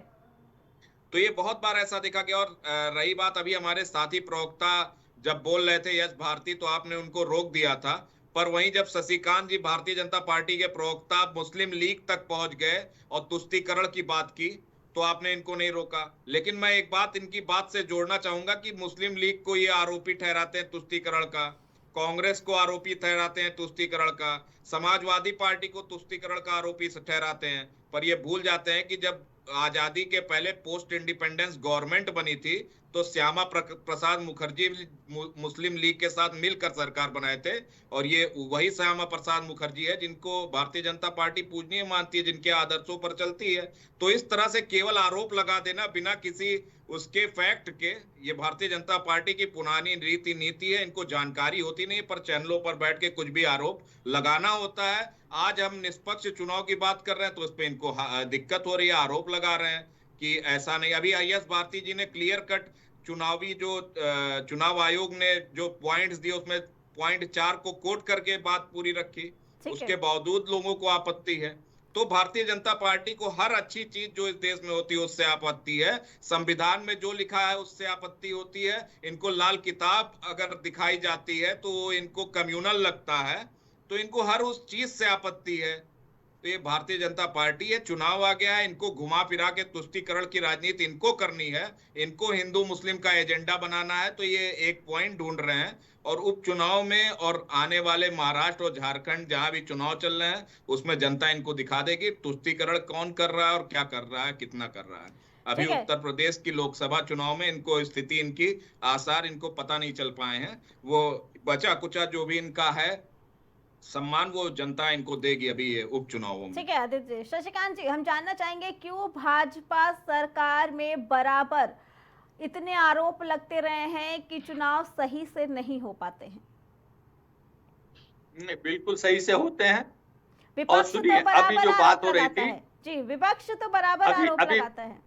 तो ये बहुत बार ऐसा देखा गया। और रही बात अभी हमारे साथी प्रवक्ता जब बोल रहे थे यश भारती, तो आपने उनको रोक दिया था, पर वहीं जब शशिकांत जी भारतीय जनता पार्टी के प्रवक्ता मुस्लिम लीग तक पहुंच गए और तुष्टीकरण की बात की तो आपने इनको नहीं रोका। लेकिन मैं एक बात इनकी बात से जोड़ना चाहूंगा कि मुस्लिम लीग को ये आरोपी ठहराते हैं तुष्टीकरण का, कांग्रेस को आरोपी ठहराते हैं तुष्टीकरण का, समाजवादी पार्टी को तुष्टीकरण का आरोपी ठहराते हैं, पर ये भूल जाते हैं कि जब आजादी के पहले पोस्ट इंडिपेंडेंस गवर्नमेंट बनी थी तो श्यामा प्रसाद मुखर्जी मुस्लिम लीग के साथ मिलकर सरकार बनाए थे, और ये वही श्यामा प्रसाद मुखर्जी है जिनको भारतीय जनता पार्टी पूजनीय मानती है, जिनके आदर्शों पर चलती है। तो इस तरह से केवल आरोप लगा देना बिना किसी उसके फैक्ट के, ये भारतीय जनता पार्टी की पुरानी रीति नीति है, इनको जानकारी होती नहीं, पर चैनलों पर बैठ के कुछ भी आरोप लगाना होता है। आज हम निष्पक्ष चुनाव की बात कर रहे हैं तो उस पर इनको दिक्कत हो रही है, आरोप लगा रहे हैं कि ऐसा नहीं। अभी यश भारती जी ने क्लियर कट चुनावी जो चुनाव आयोग ने जो पॉइंट्स दिए उसमें पॉइंट 4 को कोट करके बात पूरी रखी, उसके बावजूद लोगों को आपत्ति है। तो भारतीय जनता पार्टी को हर अच्छी चीज जो इस देश में होती है उससे आपत्ति है, संविधान में जो लिखा है उससे आपत्ति होती है। इनको लाल किताब अगर दिखाई जाती है तो इनको कम्युनल लगता है, तो इनको हर उस चीज से आपत्ति है। तो ये भारतीय जनता पार्टी है, चुनाव आ गया है, इनको घुमा फिरा के तुष्टीकरण की राजनीति इनको करनी है, इनको हिंदू मुस्लिम का एजेंडा बनाना है, तो ये एक पॉइंट ढूंढ रहे हैं। और उपचुनाव में और आने वाले महाराष्ट्र और झारखंड जहां भी चुनाव चल रहे हैं उसमें जनता इनको दिखा देगी तुष्टीकरण कौन कर रहा है और क्या कर रहा है, कितना कर रहा है। अभी उत्तर प्रदेश की लोकसभा चुनाव में इनको स्थिति, इनकी आसार इनको पता नहीं चल पाए हैं। वो बचा कुचा जो भी इनका है सम्मान वो जनता इनको देगी अभी ये उपचुनावों में। ठीक है आदित्य। शशिकांत जी, हम जानना चाहेंगे क्यों भाजपा सरकार में बराबर इतने आरोप लगते रहे हैं कि चुनाव सही से नहीं हो पाते हैं? नहीं, बिल्कुल सही से होते हैं। विपक्ष तो बराबर अभी जो बात हो रही थी जी, विपक्ष तो बराबर आरोप लगाता है।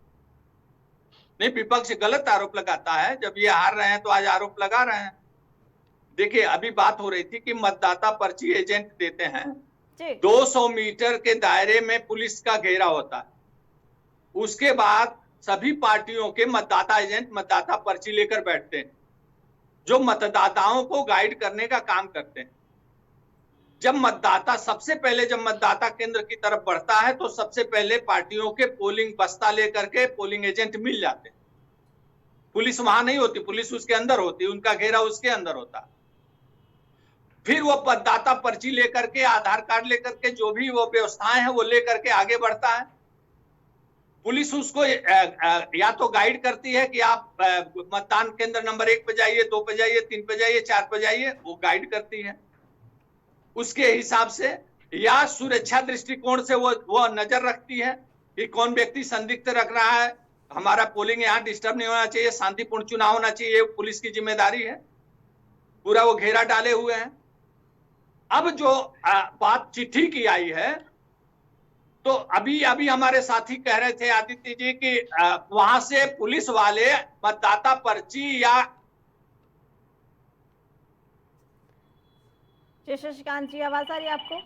नहीं, विपक्ष गलत आरोप लगाता है। जब ये हार रहे हैं तो आज आरोप लगा रहे हैं। देखिए, अभी बात हो रही थी कि मतदाता पर्ची एजेंट देते हैं, 200 मीटर के दायरे में पुलिस का घेरा होता है, उसके बाद सभी पार्टियों के मतदाता एजेंट मतदाता पर्ची लेकर बैठते हैं जो मतदाताओं को गाइड करने का काम करते हैं। जब मतदाता केंद्र की तरफ बढ़ता है तो सबसे पहले पार्टियों के पोलिंग बस्ता लेकर के पोलिंग एजेंट मिल जाते हैं। पुलिस वहां नहीं होती, पुलिस उसके अंदर होती, उनका घेरा उसके अंदर होता। फिर वो मतदाता पर्ची लेकर के, आधार कार्ड लेकर के, जो भी वो व्यवस्थाएं हैं वो लेकर के आगे बढ़ता है। पुलिस उसको या तो गाइड करती है कि आप मतदान केंद्र नंबर 1 पे जाइए, 2 पे जाइए, 3 पे जाइए, 4 पे जाइए, वो गाइड करती है उसके हिसाब से, या सुरक्षा दृष्टिकोण से वो नजर रखती है कि कौन व्यक्ति संदिग्ध रख रहा है, हमारा पोलिंग यहाँ डिस्टर्ब नहीं होना चाहिए, शांतिपूर्ण चुनाव होना चाहिए, पुलिस की जिम्मेदारी है, पूरा वो घेरा डाले हुए हैं। अब जो बात चिट्ठी की आई है, तो अभी हमारे साथी कह रहे थे आदित्य जी कि वहां से पुलिस वाले मतदाता पर्ची या जी शशिकांत जी, आवाज आ रही है आपको?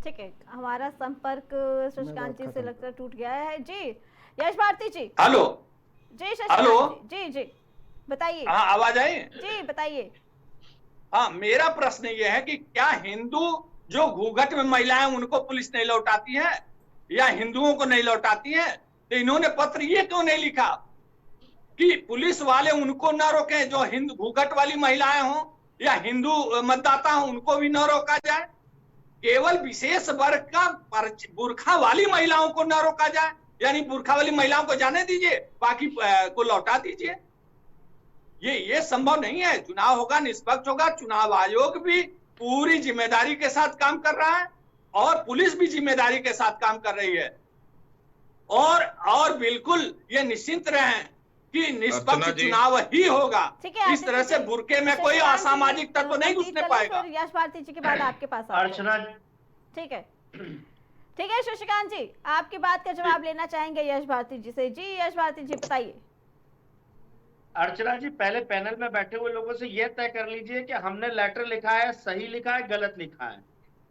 ठीक है, हमारा संपर्क शशिकांत जी से लगता है टूट गया है। जी यश भारती जी, हेलो जी शशिकांत जी, जी बताइए। हाँ, आवाज आई जी, बताइए। हाँ, मेरा प्रश्न ये है कि क्या हिंदू जो घूंघट में महिलाएं उनको पुलिस नहीं लौटाती है या हिंदुओं को नहीं लौटाती है? तो इन्होंने पत्र ये क्यों नहीं लिखा कि पुलिस वाले उनको न रोकें जो हिंदू घूंघट वाली महिलाएं हों या हिंदू मतदाता हों, उनको भी न रोका जाए, केवल विशेष वर्ग का बुर्खा वाली महिलाओं को न रोका जाए, यानी बुर्खा वाली महिलाओं को जाने दीजिए, बाकी को लौटा दीजिए। ये संभव नहीं है। चुनाव होगा, निष्पक्ष होगा, चुनाव आयोग भी पूरी जिम्मेदारी के साथ काम कर रहा है और पुलिस भी जिम्मेदारी के साथ काम कर रही है, और बिल्कुल ये निश्चिंत रहें कि निष्पक्ष चुनाव ही होगा। इस तरह से बुरके में कोई असामाजिक तत्व नहीं घुसने पाएगा। यश भारती जी के बाद आपके पास अर्चना, ठीक है, ठीक है शशिकांत जी, आपकी बात का जवाब लेना चाहेंगे यश भारती जी से। जी यश भारती जी बताइए। अर्चना जी, पहले पैनल में बैठे हुए लोगों से यह तय कर लीजिए कि हमने लेटर लिखा है, सही लिखा है, गलत लिखा है।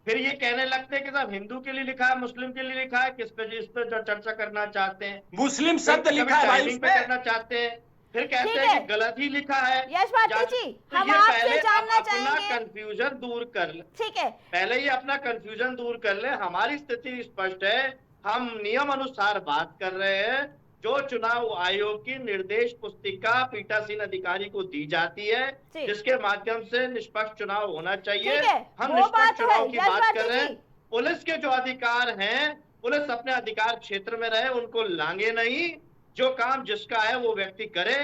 फिर ये कहने लगते हैं कि साहब हिंदू के लिए लिखा है, मुस्लिम के लिए लिखा है, इस पे जो चर्चा करना चाहते हैं, मुस्लिम शब्द लिखा है भाई पे करना चाहते हैं, फिर कहते हैं कि गलत ही लिखा है। यश भारती जी, हम आपसे जानना चाहेंगे, कंफ्यूजन दूर कर ले। ठीक है, पहले ही अपना कंफ्यूजन दूर कर ले। हमारी स्थिति स्पष्ट है, हम नियम अनुसार बात कर रहे हैं। जो चुनाव आयोग की निर्देश पुस्तिका पीठासीन अधिकारी को दी जाती है, जिसके माध्यम से निष्पक्ष चुनाव होना चाहिए, हम निष्पक्ष चुनाव की बात कर रहे हैं। पुलिस के जो अधिकार हैं, पुलिस अपने अधिकार क्षेत्र में रहे, उनको लांगे नहीं। जो काम जिसका है वो व्यक्ति करे,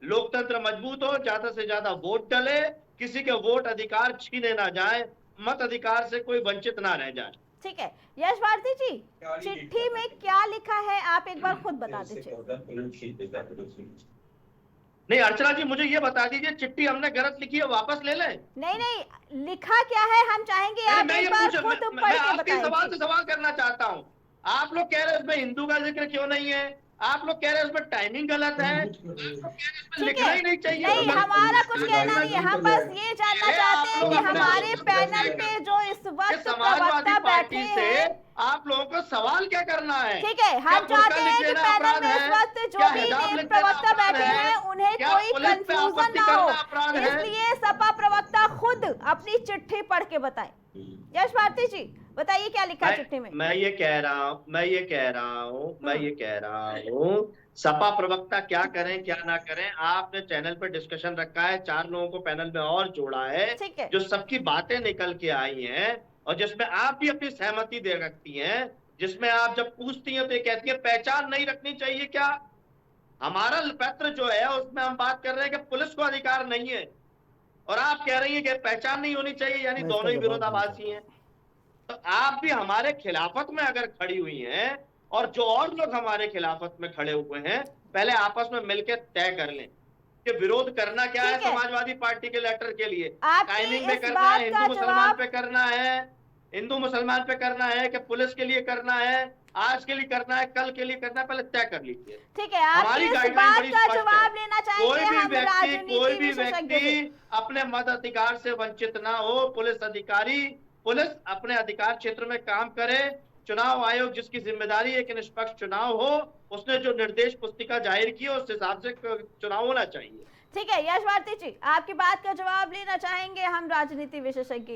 लोकतंत्र मजबूत हो, ज्यादा से ज्यादा वोट डले, किसी के वोट अधिकार छीने ना जाए, मत अधिकार से कोई वंचित ना रह जाए। ठीक है यश भारती जी, चिट्ठी में क्या लिखा है आप एक बार खुद बता दीजिए। नहीं अर्चना जी, मुझे ये बता दीजिए, चिट्ठी हमने गलत लिखी है, वापस ले लें? नहीं, लिखा क्या है हम चाहेंगे आप एक बार खुद पढ़ के बताएं। आपके सवाल से सवाल करना चाहता हूँ। आप लोग कह रहे हैं इसमें हिंदू का जिक्र क्यों नहीं है, आप लोग कह रहे हैं उसमें टाइमिंग गलत है, लिखना ही नहीं चाहिए। नहीं, हमारा कुछ कहना नहीं है, हम बस ये जानना चाहते हैं कि हमारे पैनल पे जो इस वक्त प्रवक्ता बैठे हैं, आप लोगों को सवाल क्या करना है? ठीक है, हम चाहते हैं कि पैनल में इस वक्त जो भी प्रवक्ता बैठे हैं उन्हें कोई कंफ्यूजन ना हो, इसलिए सपा प्रवक्ता खुद अपनी चिट्ठी पढ़ के बताए। यश भारती जी बताइए क्या लिखा है चिट्ठी में। मैं ये कह रहा हूँ सपा प्रवक्ता क्या करें क्या ना करें, आपने चैनल पर डिस्कशन रखा है, 4 लोगों को पैनल में और जोड़ा है, जो सबकी बातें निकल के आई हैं और जिसमें आप भी अपनी सहमति दे रखती हैं, जिसमें आप जब पूछती हैं तो ये कहती है पहचान नहीं रखनी चाहिए क्या। हमारा पत्र जो है उसमें हम बात कर रहे हैं कि पुलिस को अधिकार नहीं है और आप कह रही हैं कि पहचान नहीं होनी चाहिए, यानी दोनों ही विरोधाभासी हैं। तो आप भी हमारे खिलाफत में अगर खड़ी हुई हैं और जो और लोग हमारे खिलाफत में खड़े हुए हैं, पहले आपस में मिलकर तय कर लें कि विरोध करना क्या है। समाजवादी पार्टी के लेटर के लिए टाइमिंग में करना है, हिंदू मुसलमान पे करना है, हिंदू मुसलमान पे करना है कि पुलिस के लिए करना है, आज के लिए करना है, कल के लिए करना है, पहले तय कर लीजिए। ठीक है, हमारी गाइडलाइन बड़ी स्पष्ट है। कोई भी व्यक्ति अपने मत अधिकार से वंचित ना हो। पुलिस अपने अधिकार क्षेत्र में काम करे। चुनाव आयोग जिसकी जिम्मेदारी है कि निष्पक्ष चुनाव हो, उसने जो निर्देश पुस्तिका जाहिर की है उस हिसाब से चुनाव होना चाहिए। ठीक है यश भारती जी, आपकी बात का जवाब लेना चाहेंगे हम राजनीति विशेषज्ञ।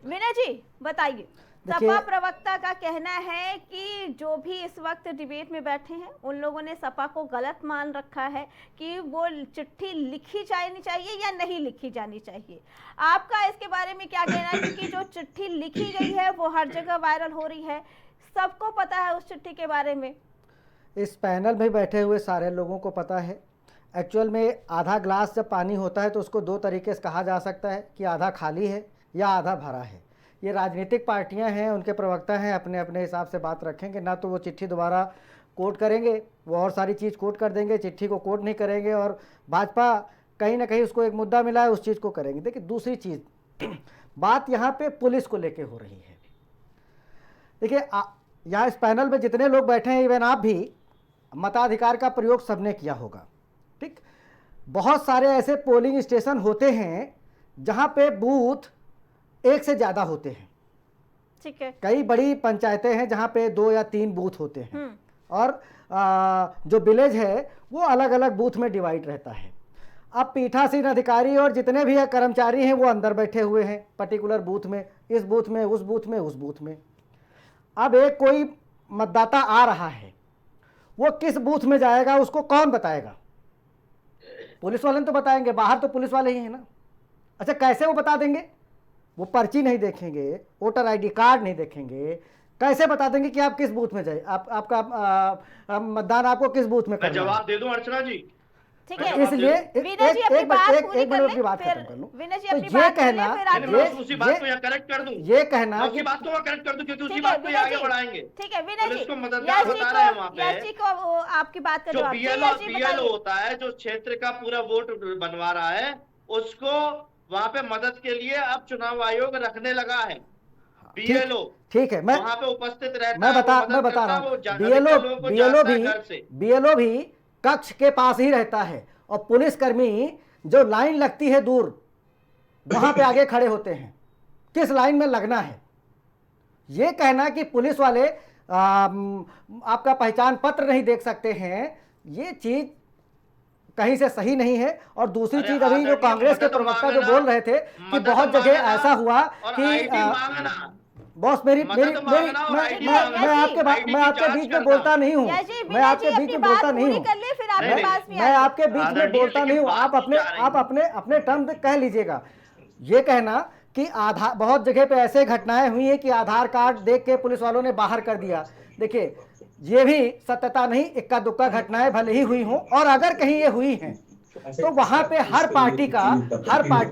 विनय जी बताइए, सपा प्रवक्ता का कहना है कि जो भी इस वक्त डिबेट में बैठे हैं उन लोगों ने सपा को गलत मान रखा है कि वो चिट्ठी लिखी जानी चाहिए या नहीं लिखी जानी चाहिए। आपका इसके बारे में क्या कहना है, क्योंकि जो चिट्ठी लिखी गई है वो हर जगह वायरल हो रही है, सबको पता है उस चिट्ठी के बारे में, इस पैनल में बैठे हुए सारे लोगों को पता है। एक्चुअल में आधा ग्लास जब पानी होता है तो उसको दो तरीके से कहा जा सकता है कि आधा खाली है या आधा भरा है। ये राजनीतिक पार्टियां हैं, उनके प्रवक्ता हैं, अपने अपने हिसाब से बात रखेंगे। ना तो वो चिट्ठी दोबारा कोट करेंगे, वो और सारी चीज़ कोट कर देंगे, चिट्ठी को कोट नहीं करेंगे, और भाजपा कहीं ना कहीं उसको एक मुद्दा मिला है उस चीज़ को करेंगे। देखिए दूसरी चीज़ बात यहाँ पे पुलिस को लेके हो रही है। देखिए यहाँ इस पैनल में जितने लोग बैठे हैं, इवन आप भी, मताधिकार का प्रयोग सबने किया होगा, ठीक। बहुत सारे ऐसे पोलिंग स्टेशन होते हैं जहाँ पे बूथ एक से ज़्यादा होते हैं, ठीक है। कई बड़ी पंचायतें हैं जहाँ पे 2 या 3 बूथ होते हैं, और जो विलेज है वो अलग अलग बूथ में डिवाइड रहता है। अब पीठासीन अधिकारी और जितने भी कर्मचारी हैं वो अंदर बैठे हुए हैं पर्टिकुलर बूथ में, इस बूथ में, उस बूथ में, उस बूथ में। अब एक कोई मतदाता आ रहा है, वो किस बूथ में जाएगा उसको कौन बताएगा? पुलिस वाले तो बताएंगे, बाहर तो पुलिस वाले ही हैं ना। अच्छा, कैसे वो बता देंगे? वो पर्ची नहीं देखेंगे, वोटर आईडी कार्ड नहीं देखेंगे, कैसे बता देंगे कि आप किस बूथ में जाए? आपका मतदान आपको किस बूथ में करना है? जवाब दे दूं अर्चना जी? ठीक है, इसलिए एक मिनट की बात खत्म कर लूं। तो ये कहना, उसी बात को करेक्ट कर दूं, ये कहना उसी बात को करेक्ट कर दूं, क्योंकि उसी बात को आगे बढ़ाएंगे। ठीक है विनय जी, को मददगार बता रहे हैं वहाँ पे। यश जी को आपकी बात का जो जवाब बीएलओ होता है, जो क्षेत्र का पूरा वोट बनवा रहा है, उसको वहाँ पे मदद के लिए अब चुनाव आयोग रखने लगा है बीएलओ। ठीक है, मैं वहाँ पे उपस्थित रहता है, मैं बता रहा हूँ, बीएलओ भी कक्ष के पास ही रहता है, और पुलिसकर्मी जो लाइन लगती है दूर, वहां पे आगे खड़े होते हैं, किस लाइन में लगना है। ये कहना कि पुलिस वाले आपका पहचान पत्र नहीं देख सकते हैं, ये चीज कहीं से सही नहीं है। और दूसरी चीज, अभी जो कांग्रेस के प्रवक्ता जो बोल रहे थे कि बहुत जगह ऐसा हुआ कि बॉस मैं आपके बीच में बोलता नहीं हूँ, मैं आपके बीच में बोलता नहीं हूँ, मैं आपके बीच में बोलता नहीं हूँ, आप अपने टर्म कह लीजिएगा। ये कहना कि आधार, बहुत जगह पे ऐसे घटनाएं हुई हैं कि आधार कार्ड देख के पुलिस वालों ने बाहर कर दिया। देखिए ये भी सत्यता नहीं, इक्का दुक्का घटनाएं भले ही हुई हों, और अगर कहीं ये हुई हैं तो वहां पे हर पार्टी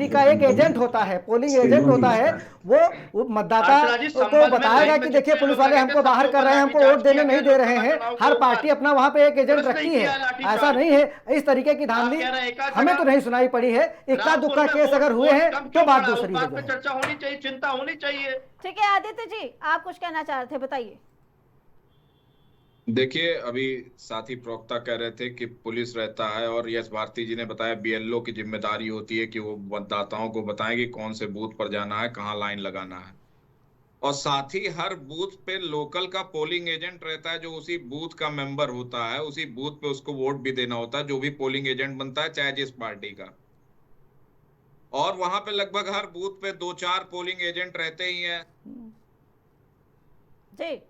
का एक एजेंट होता है, पोलिंग एजेंट होता है, वो मतदाता को बताएगा कि देखिए पुलिस वाले हमको बाहर कर रहे हैं, हमको वोट देने नहीं दे रहे हैं। हर पार्टी अपना वहां पे एक एजेंट रखती है, ऐसा नहीं है। इस तरीके की धांधली हमें तो नहीं सुनाई पड़ी है। इक्का दुक्का केस अगर हुए हैं तो बात दूसरी है। चर्चा होनी चाहिए, चिंता होनी चाहिए। ठीक है आदित्य जी, आप कुछ कहना चाह रहे थे, बताइए। देखिए, अभी साथी प्रवक्ता कह रहे थे कि पुलिस रहता है, और यश भारती जी ने बताया बीएलओ की जिम्मेदारी होती है कि वो मतदाताओं को बताएं कि कौन से बूथ पर जाना है, कहाँ लाइन लगाना है। और साथ ही हर बूथ पे लोकल का पोलिंग एजेंट रहता है, जो उसी बूथ का मेंबर होता है, उसी बूथ पे उसको वोट भी देना होता है, जो भी पोलिंग एजेंट बनता है, चाहे जिस पार्टी का। और वहां पे लगभग हर बूथ पे 2-4 पोलिंग एजेंट रहते ही हैं जी।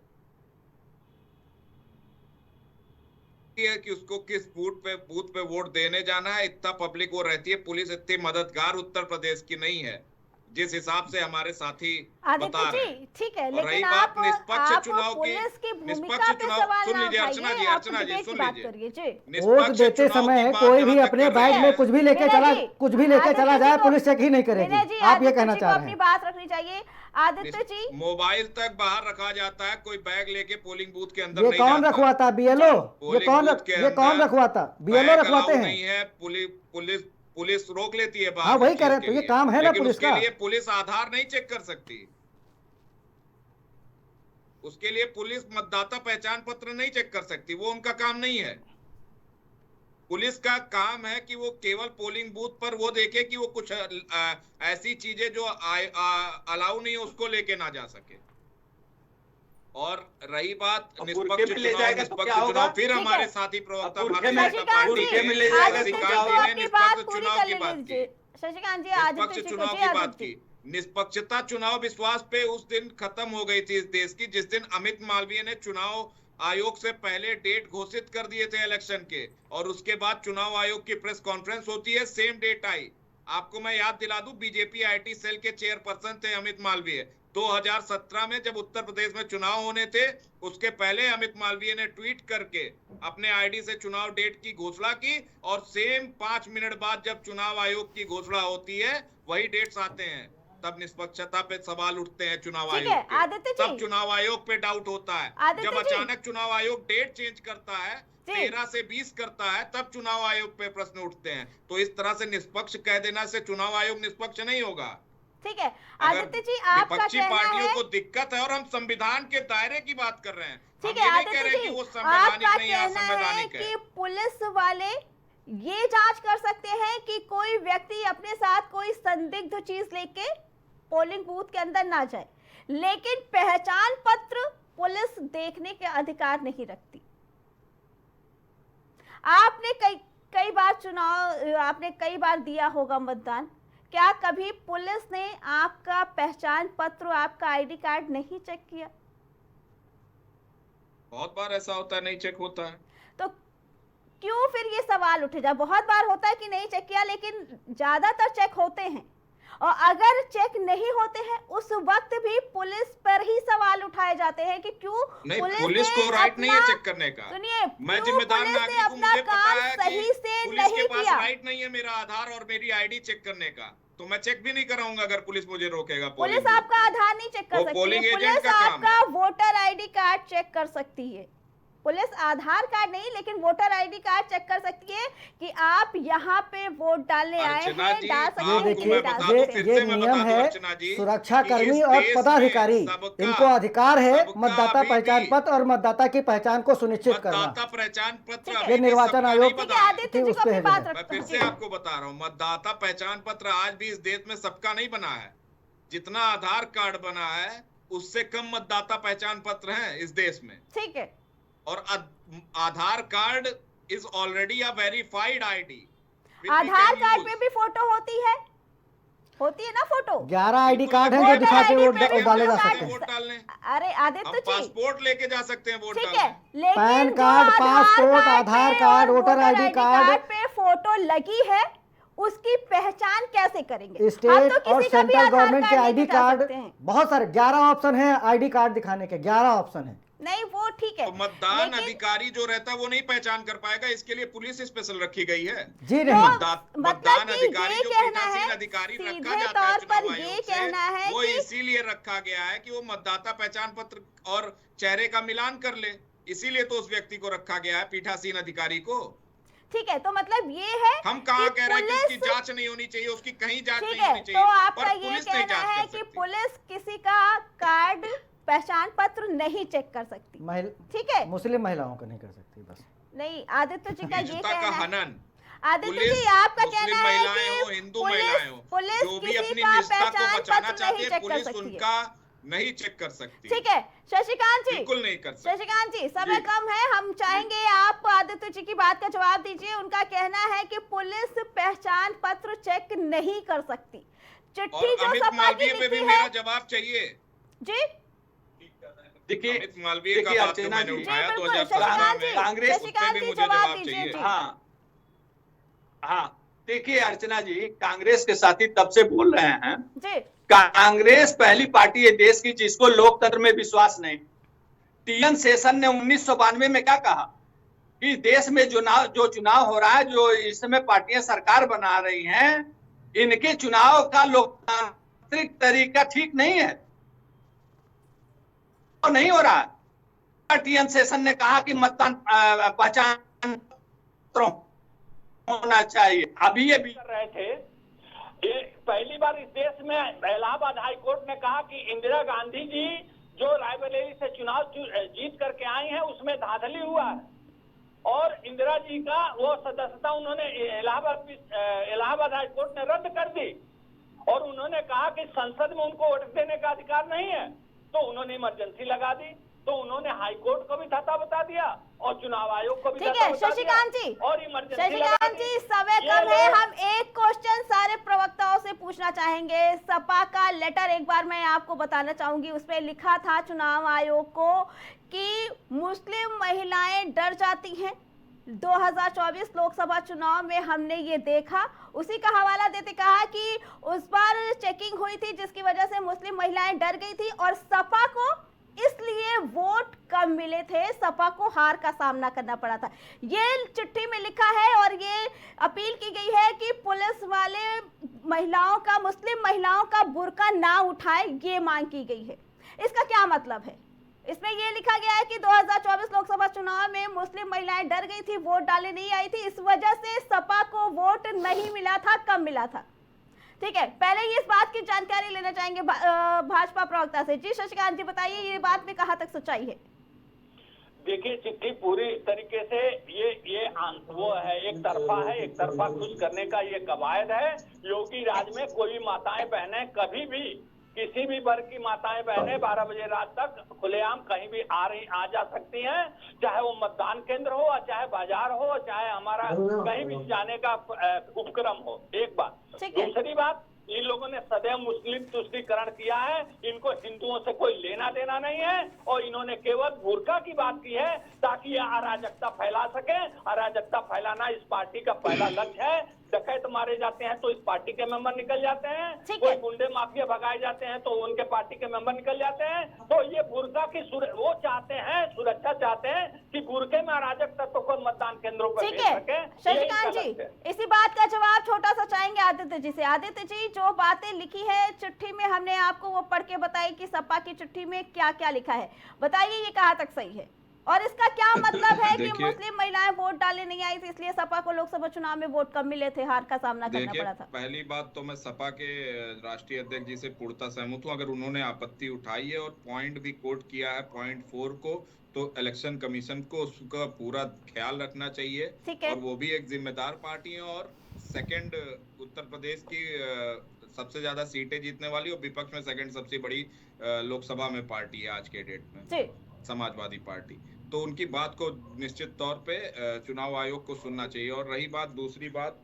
है कि उसको किस बूथ पे वोट देने जाना है, इतना पब्लिक वो रहती है। पुलिस इतनी मददगार उत्तर प्रदेश की नहीं है जिस हिसाब से हमारे साथी बता रहे हैं। ठीक है, लेकिन आप निष्पक्ष चुनाव की, निष्पक्ष चुनाव, सुन लीजिए अर्चना जी, सुन लीजिए, वोट देते समय कोई भी अपने बैग में कुछ भी लेके चला जाए, पुलिस चेक ही नहीं करेगी। आप ये कहना चाह रहे हैं? बात रखनी चाहिए आदित्य जी। मोबाइल तक बाहर रखा जाता है, कोई बैग लेके पोलिंग बूथ के अंदर ये कौन रखवाता? बीएलओ? ये कौन रखवाता? बीएलओ रखवाते हैं? नहीं है, पुलिस रोक लेती है। हाँ वही कह रहे हैं, तो ये काम है ना पुलिस का। उसके लिए पुलिस आधार नहीं चेक कर सकती, उसके लिए पुलिस मतदाता पहचान पत्र नहीं चेक कर सकती, वो उनका काम नहीं है। पुलिस का काम है कि वो केवल पोलिंग बूथ पर वो देखे कि वो कुछ ऐसी चीजें जो अलाउ नहीं है उसको लेके ना जा सके। और रही बात निष्पक्ष चुनाव, फिर हमारे साथी प्रवक्ता भारतीय जनता पार्टी के श्रीकांत जी ने निष्पक्ष चुनाव की बात की, निष्पक्ष चुनाव की बात की। निष्पक्षता चुनाव विश्वास पे उस दिन खत्म हो गई थी इस देश की, जिस दिन अमित मालवीय ने चुनाव आयोग से पहले डेट घोषित कर दिए थे इलेक्शन के, और उसके बाद चुनाव आयोग की प्रेस कॉन्फ्रेंस होती है, सेम डेट आई। आपको मैं याद दिला दूं, बीजेपी आईटी सेल के चेयरपर्सन थे अमित मालवीय, 2017 में जब उत्तर प्रदेश में चुनाव होने थे, उसके पहले अमित मालवीय ने ट्वीट करके अपने आईडी से चुनाव डेट की घोषणा की, और सेम 5 मिनट बाद जब चुनाव आयोग की घोषणा होती है वही डेट्स आते हैं, तब निष्पक्षता पे सवाल उठते हैं चुनाव आयोग के, तब चुनाव आयोग पे डाउट होता है। जब अचानक चुनाव आयोग डेट चेंज करता है, 13 से 20 करता है, तब चुनाव आयोग पे प्रश्न उठते हैं। तो इस तरह से निष्पक्ष कह देना से चुनाव आयोग निष्पक्ष नहीं होगा। ठीक है आदित्य जी, आपका विपक्षी पार्टियों को दिक्कत है, और हम संविधान के दायरे की बात कर रहे हैं। ठीक है आदित्य जी, आपका कहना है कि पुलिस वाले ये जांच कर सकते हैं कि कोई व्यक्ति अपने साथ कोई संदिग्ध चीज लेके पोलिंग बूथ के अंदर ना जाए, लेकिन पहचान पत्र पुलिस देखने के अधिकार नहीं रखती। आपने कई बार चुनाव, आपने कई बार दिया होगा मतदान, क्या कभी पुलिस ने आपका पहचान पत्र, आपका आईडी कार्ड नहीं चेक किया? बहुत बार ऐसा होता है, नहीं चेक होता है। तो क्यों फिर ये सवाल उठेगा? बहुत बार होता है कि नहीं चेक किया, लेकिन ज्यादातर चेक होते हैं, और अगर चेक नहीं होते हैं उस वक्त भी पुलिस पर ही सवाल उठाए जाते हैं कि क्यों पुलिस को राइट नहीं है चेक करने का। सुनिए, मैं जिम्मेदार नागरिक हूं, मुझे पता है सही कि से पुलिस नहीं के पास किया। राइट नहीं है मेरा आधार और मेरी आईडी चेक करने का, तो मैं चेक भी नहीं कराऊंगा अगर पुलिस मुझे रोकेगा। पुलिस आपका आधार नहीं चेक कर सकती है, पुलिस आपका वोटर आईडी कार्ड चेक कर सकती है। पुलिस आधार कार्ड नहीं, लेकिन वोटर आईडी कार्ड चेक कर सकती है कि आप यहाँ पे वोट डालने आए हैं, डाल सकते हैं। ये नियम है, सुरक्षा कर्मी और पदाधिकारी, इनको अधिकार है मतदाता पहचान पत्र और मतदाता की पहचान को सुनिश्चित करना। मतदाता पहचान पत्र ये निर्वाचन आयोग की उस पे है। मैं फिर से आपको बता रहा हूँ, मतदाता पहचान पत्र आज भी इस देश में सबका नहीं बना है। जितना आधार कार्ड बना है उससे कम मतदाता पहचान पत्र है इस देश में। ठीक है, और Aadhaar card is already a verified ID. Aadhaar card पे भी फोटो होती है ना फोटो। 11 आईडी कार्ड है जो दिखा के वोट डाले जा सकते हैं। वोट डालने अरे आदित्य जी, पासपोर्ट लेके जा सकते हैं वोट डालने। ठीक है, लेकिन पैन कार्ड, पासपोर्ट, आधार कार्ड, वोटर आईडी कार्ड पे फोटो लगी है, उसकी पहचान कैसे करेंगे? स्टेट और सेंट्रल गवर्नमेंट के आईडी कार्ड बहुत सारे 11 ऑप्शन है आईडी कार्ड दिखाने के, 11 ऑप्शन है। नहीं वो ठीक है, तो मतदान अधिकारी जो रहता है वो नहीं पहचान कर पाएगा, इसके लिए पुलिस स्पेशल रखी गई है। जी नहीं, मतदान अधिकारी जो पीठासीन अधिकारी रखा जाता है चुनाव आयोग से, वो इसीलिए रखा गया है कि वो मतदाता पहचान पत्र और चेहरे का मिलान कर ले, इसीलिए तो उस व्यक्ति को रखा गया है, पीठासीन अधिकारी को। ठीक है, तो मतलब ये है, हम कहाँ कह रहे हैं कि उसकी जांच नहीं होनी चाहिए, उसकी कहीं जांच नहीं होनी चाहिए, तो आपका ये पुलिस नहीं कहना जांच है कर कि सकती। पुलिस किसी का कार्ड, पहचान पत्र नहीं चेक कर सकती। ठीक है, मुस्लिम महिलाओं का नहीं कर सकती बस। नहीं, आदित्य जी का ये कहना है, आदित्य जी पुलिस आपका कहना है महिलाएं हो, हिंदू महिलाएं हो, पुलिस जो भी किसी अपनी का निजता को पहचान बचाना पत्र चाहती नहीं है, चेक कर पुलिस सकती है। उनका नहीं चेक कर सकती। ठीक है शशिकांत जी, बिल्कुल नहीं कर सकती। शशिकांत जी, समय कम है, हम चाहेंगे आप आदित्य जी की बात का जवाब दीजिए। उनका कहना है कि पुलिस पहचान पत्र चेक नहीं कर सकती। चिट्ठी जो अमित सपा की मालवीय पे भी लिखी मेरा है, जवाब चाहिए। जी देखिए, अमित मालवीय का बात तो मैंने उठाया 2017 में, कांग्रेस उस पे भी मुझे जवाब चाहिए। हाँ देखिए अर्चना जी, कांग्रेस के साथी तब से बोल रहे हैं जी, कांग्रेस पहली पार्टी है देश की जिसको लोकतंत्र में विश्वास नहीं। टीएन शेषन ने 1992 में क्या कहा कि देश में जो चुनाव हो रहा है, जो इस समय पार्टियां सरकार बना रही हैं, इनके चुनाव का लोकतांत्रिक तरीका ठीक नहीं है, तो नहीं हो रहा है। टीएन शेषन ने कहा कि मतदान पहचान होना चाहिए। अभी ये भी कर रहे थे, ये पहली बार इस देश में इलाहाबाद हाई कोर्ट ने कहा कि इंदिरा गांधी जी जो रायबरेली से चुनाव जीत करके आई हैं उसमें धांधली हुआ है, और इंदिरा जी का वो सदस्यता उन्होंने इलाहाबाद हाई कोर्ट ने रद्द कर दी, और उन्होंने कहा कि संसद में उनको वोट देने का अधिकार नहीं है, तो उन्होंने इमरजेंसी लगा दी, तो उन्होंने हाई कोर्ट को भी धता बता दिया और चुनाव आयोग को भी ठीक है शशिकांत जी, और इमरजेंसी शशिकांत जी समय कम है, हम एक क्वेश्चन सारे प्रवक्ताओं से पूछना चाहेंगे। सपा का लेटर एक बार मैं आपको बताना चाहूंगी, उसमें लिखा था चुनाव आयोग को कि मुस्लिम महिलाएं डर जाती हैं 2024 लोकसभा चुनाव में हमने ये देखा, उसी का हवाला देते कहा कि उस बार चेकिंग हुई थी जिसकी वजह से मुस्लिम महिलाएं डर गई थी और सपा को इसलिए वोट कम मिले थे, सपा को हार का सामना करना पड़ा था। ये चिट्ठी में लिखा है और ये अपील की गई है कि पुलिस वाले महिलाओं का, मुस्लिम महिलाओं का बुर्का ना उठाए, ये मांग की गई है। इसका क्या मतलब है? इसमें यह लिखा गया है कि 2024 लोकसभा चुनाव में मुस्लिम महिलाएं डर गई थी, वोट डालने नहीं आई थी, इस वजह से सपा को वोट नहीं मिला था, कम मिला था। ठीक है, पहले ये इस बात की जानकारी लेना चाहेंगे भाजपा प्रवक्ता से। जी शशिकांत जी, बताइए ये बात में कहां तक सच्चाई है? देखिए, चिट्ठी पूरी तरीके से ये वो है, एक तरफा खुश करने का ये कवायद है। योगी राज में कोई माताएं बहनें कभी भी, किसी भी वर्ग की माताएं बहनें 12 बजे रात तक खुलेआम कहीं भी आ जा सकती हैं, चाहे वो मतदान केंद्र हो, चाहे बाजार हो, चाहे हमारा कहीं भी जाने का उपक्रम हो। एक बात। दूसरी बात, इन लोगों ने सदैव मुस्लिम तुष्टीकरण किया है, इनको हिंदुओं से कोई लेना देना नहीं है और इन्होंने केवल बुर्का की बात की है ताकि यह अराजकता फैला सके। अराजकता फैलाना इस पार्टी का पहला लक्ष्य है। डकैत मारे जाते हैं तो इस पार्टी के मेंबर निकल जाते हैं, कोई गुंडे माफिया भगाए जाते हैं तो उनके पार्टी के मेंबर निकल जाते हैं। तो ये बुर्का की वो चाहते हैं, सुरक्षा चाहते हैं कि बुर्के में अराजक तत्वों को मतदान केंद्रों पर भेज सके। शशिकांत जी, इसी बात का जवाब छोटा सा चाहेंगे आदित्य जी से। आदित्य जी, जो बातें लिखी है चिट्ठी में, हमने आपको वो पढ़ के बताई कि सपा की चिट्ठी में क्या क्या लिखा है, बताइए ये कहाँ तक सही है और इसका क्या मतलब है कि मुस्लिम महिलाएं वोट डालने नहीं आई थी इसलिए सपा को लोकसभा चुनाव में वोट कम मिले थे, हार का सामना करना पड़ा था? पहली बात तो मैं सपा के राष्ट्रीय अध्यक्ष जी से पूर्णतः सहमत हूँ। अगर उन्होंने आपत्ति उठाई है और पॉइंट भी कोट किया है पॉइंट 4 को, तो इलेक्शन कमीशन को उसका पूरा ख्याल रखना चाहिए और वो भी एक जिम्मेदार पार्टी है। और सेकंड उत्तर प्रदेश की सबसे ज्यादा सीटें जीतने वाली और विपक्ष में सेकंड सबसे बड़ी लोकसभा में पार्टी है आज के डेट में, समाजवादी पार्टी। तो उनकी बात को निश्चित तौर पे चुनाव आयोग को सुनना चाहिए। और रही बात, दूसरी बात,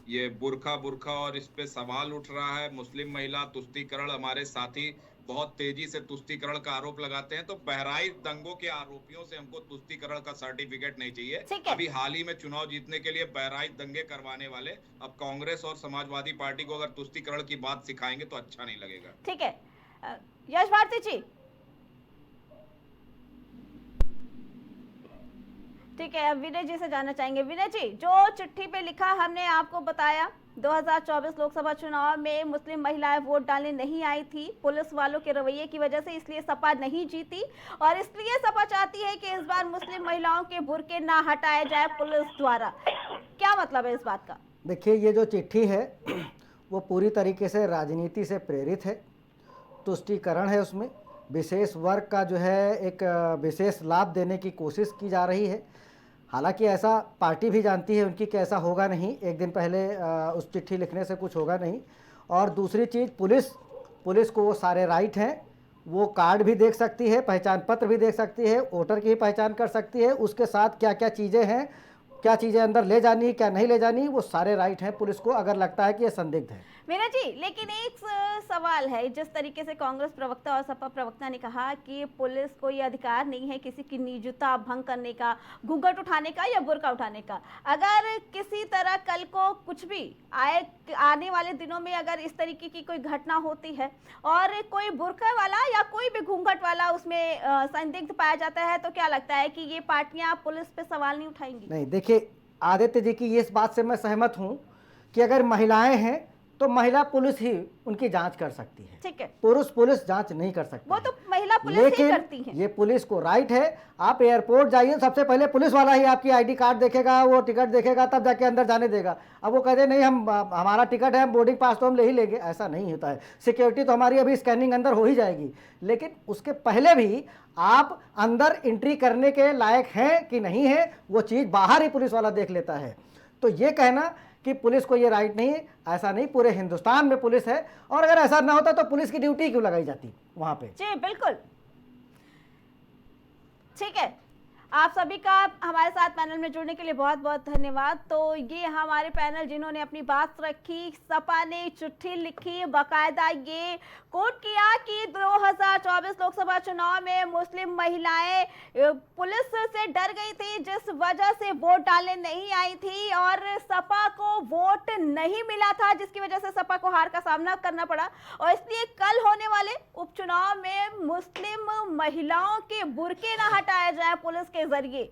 ये बुर्का और इस पे सवाल उठ रहा है, मुस्लिम महिला तुष्टीकरण, हमारे साथी बहुत तेजी से तुष्टीकरण का आरोप लगाते हैं। तो बहराइच दंगों के आरोपियों से हमको तुष्टीकरण का सर्टिफिकेट नहीं चाहिए। अभी हाल ही में चुनाव जीतने के लिए बहराइच दंगे करवाने वाले अब कांग्रेस और समाजवादी पार्टी को अगर तुष्टीकरण की बात सिखाएंगे तो अच्छा नहीं लगेगा। ठीक है, यश भारती जी। ठीक है, अब विनय जी से जानना चाहेंगे। विनय जी, जो चिट्ठी पे लिखा हमने आपको बताया 2024 लोकसभा चुनाव में मुस्लिम महिलाएं वोट डालने नहीं आई थी पुलिस वालों के रवैये की वजह से, इसलिए सपा नहीं जीती और इसलिए सपा चाहती है कि इस बार मुस्लिम महिलाओं के बुर्के ना हटाए जाए पुलिस द्वारा। क्या मतलब है इस बात का? देखिए, ये जो चिट्ठी है वो पूरी तरीके से राजनीति से प्रेरित है, तुष्टीकरण है, उसमें विशेष वर्ग का जो है एक विशेष लाभ देने की कोशिश की जा रही है। हालांकि ऐसा पार्टी भी जानती है उनकी कि ऐसा होगा नहीं, एक दिन पहले उस चिट्ठी लिखने से कुछ होगा नहीं। और दूसरी चीज़, पुलिस को वो सारे राइट हैं, वो कार्ड भी देख सकती है, पहचान पत्र भी देख सकती है, वोटर की पहचान कर सकती है, उसके साथ क्या क्या चीज़ें हैं, क्या चीज़ें अंदर ले जानी क्या नहीं ले जानी, वो सारे राइट हैं पुलिस को, अगर लगता है कि ये संदिग्ध है। मीना जी, लेकिन एक सवाल है, जिस तरीके से कांग्रेस प्रवक्ता और सपा प्रवक्ता ने कहा कि पुलिस को ये अधिकार नहीं है किसी की निजता भंग करने का, घूंघट उठाने का या बुर्का उठाने का। अगर किसी तरह कल को कुछ भी आने वाले दिनों में अगर इस तरीके की कोई घटना होती है और कोई बुर्का वाला या कोई भी घूंघट वाला उसमें संदिग्ध पाया जाता है, तो क्या लगता है कि ये पार्टियां पुलिस पे सवाल नहीं उठाएंगी? नहीं, देखिए आदित्य जी की इस बात से मैं सहमत हूँ कि अगर महिलाएं हैं तो महिला पुलिस ही उनकी जांच कर सकती है। ठीक है, पुरुष पुलिस जांच नहीं कर सकती, वो तो महिला पुलिस ही करती है। ये पुलिस को राइट है। आप एयरपोर्ट जाइए, सबसे पहले पुलिस वाला ही आपकी आईडी कार्ड देखेगा, वो टिकट देखेगा, तब जाके अंदर जाने देगा। अब वो कहते नहीं हमारा टिकट है, बोर्डिंग पास तो हम ले ही लेंगे, ऐसा नहीं होता है। सिक्योरिटी तो हमारी अभी स्कैनिंग अंदर हो ही जाएगी, लेकिन उसके पहले भी आप अंदर एंट्री करने के लायक हैं कि नहीं है, वो चीज़ बाहर ही पुलिस वाला देख लेता है। तो ये कहना कि पुलिस को ये राइट नहीं है, ऐसा नहीं, पूरे हिंदुस्तान में पुलिस है। और अगर ऐसा ना होता तो पुलिस की ड्यूटी क्यों लगाई जाती वहां पे? जी बिल्कुल, ठीक है। आप सभी का हमारे साथ पैनल में जुड़ने के लिए बहुत बहुत धन्यवाद। तो ये हमारे पैनल जिन्होंने अपनी बात रखी, सपा ने चिट्ठी लिखी, बाकायदा ये कोट किया कि 2024 लोकसभा चुनाव में मुस्लिम महिलाएं पुलिस से डर गई थी, जिस वजह से वोट डालने नहीं आई थी और सपा को वोट नहीं मिला था, जिसकी वजह से सपा को हार का सामना करना पड़ा। और इसलिए कल होने वाले उपचुनाव में मुस्लिम महिलाओं के बुर्के ना हटाए जाए पुलिस के जरिए,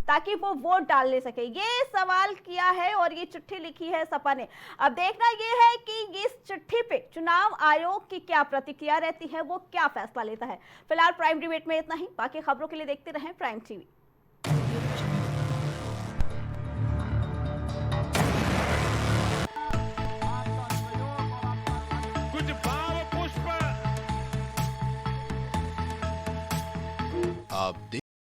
ताकि वो वोट डाल ले सके। ये सवाल किया है और ये चिट्ठी लिखी है सपा ने। अब देखना ये है कि इस चिट्ठी पे चुनाव आयोग की क्या प्रतिक्रिया रहती है, वो क्या फैसला लेता है। फिलहाल प्राइम डिबेट में इतना ही। बाकी खबरों के लिए देखते रहें प्राइम टीवी।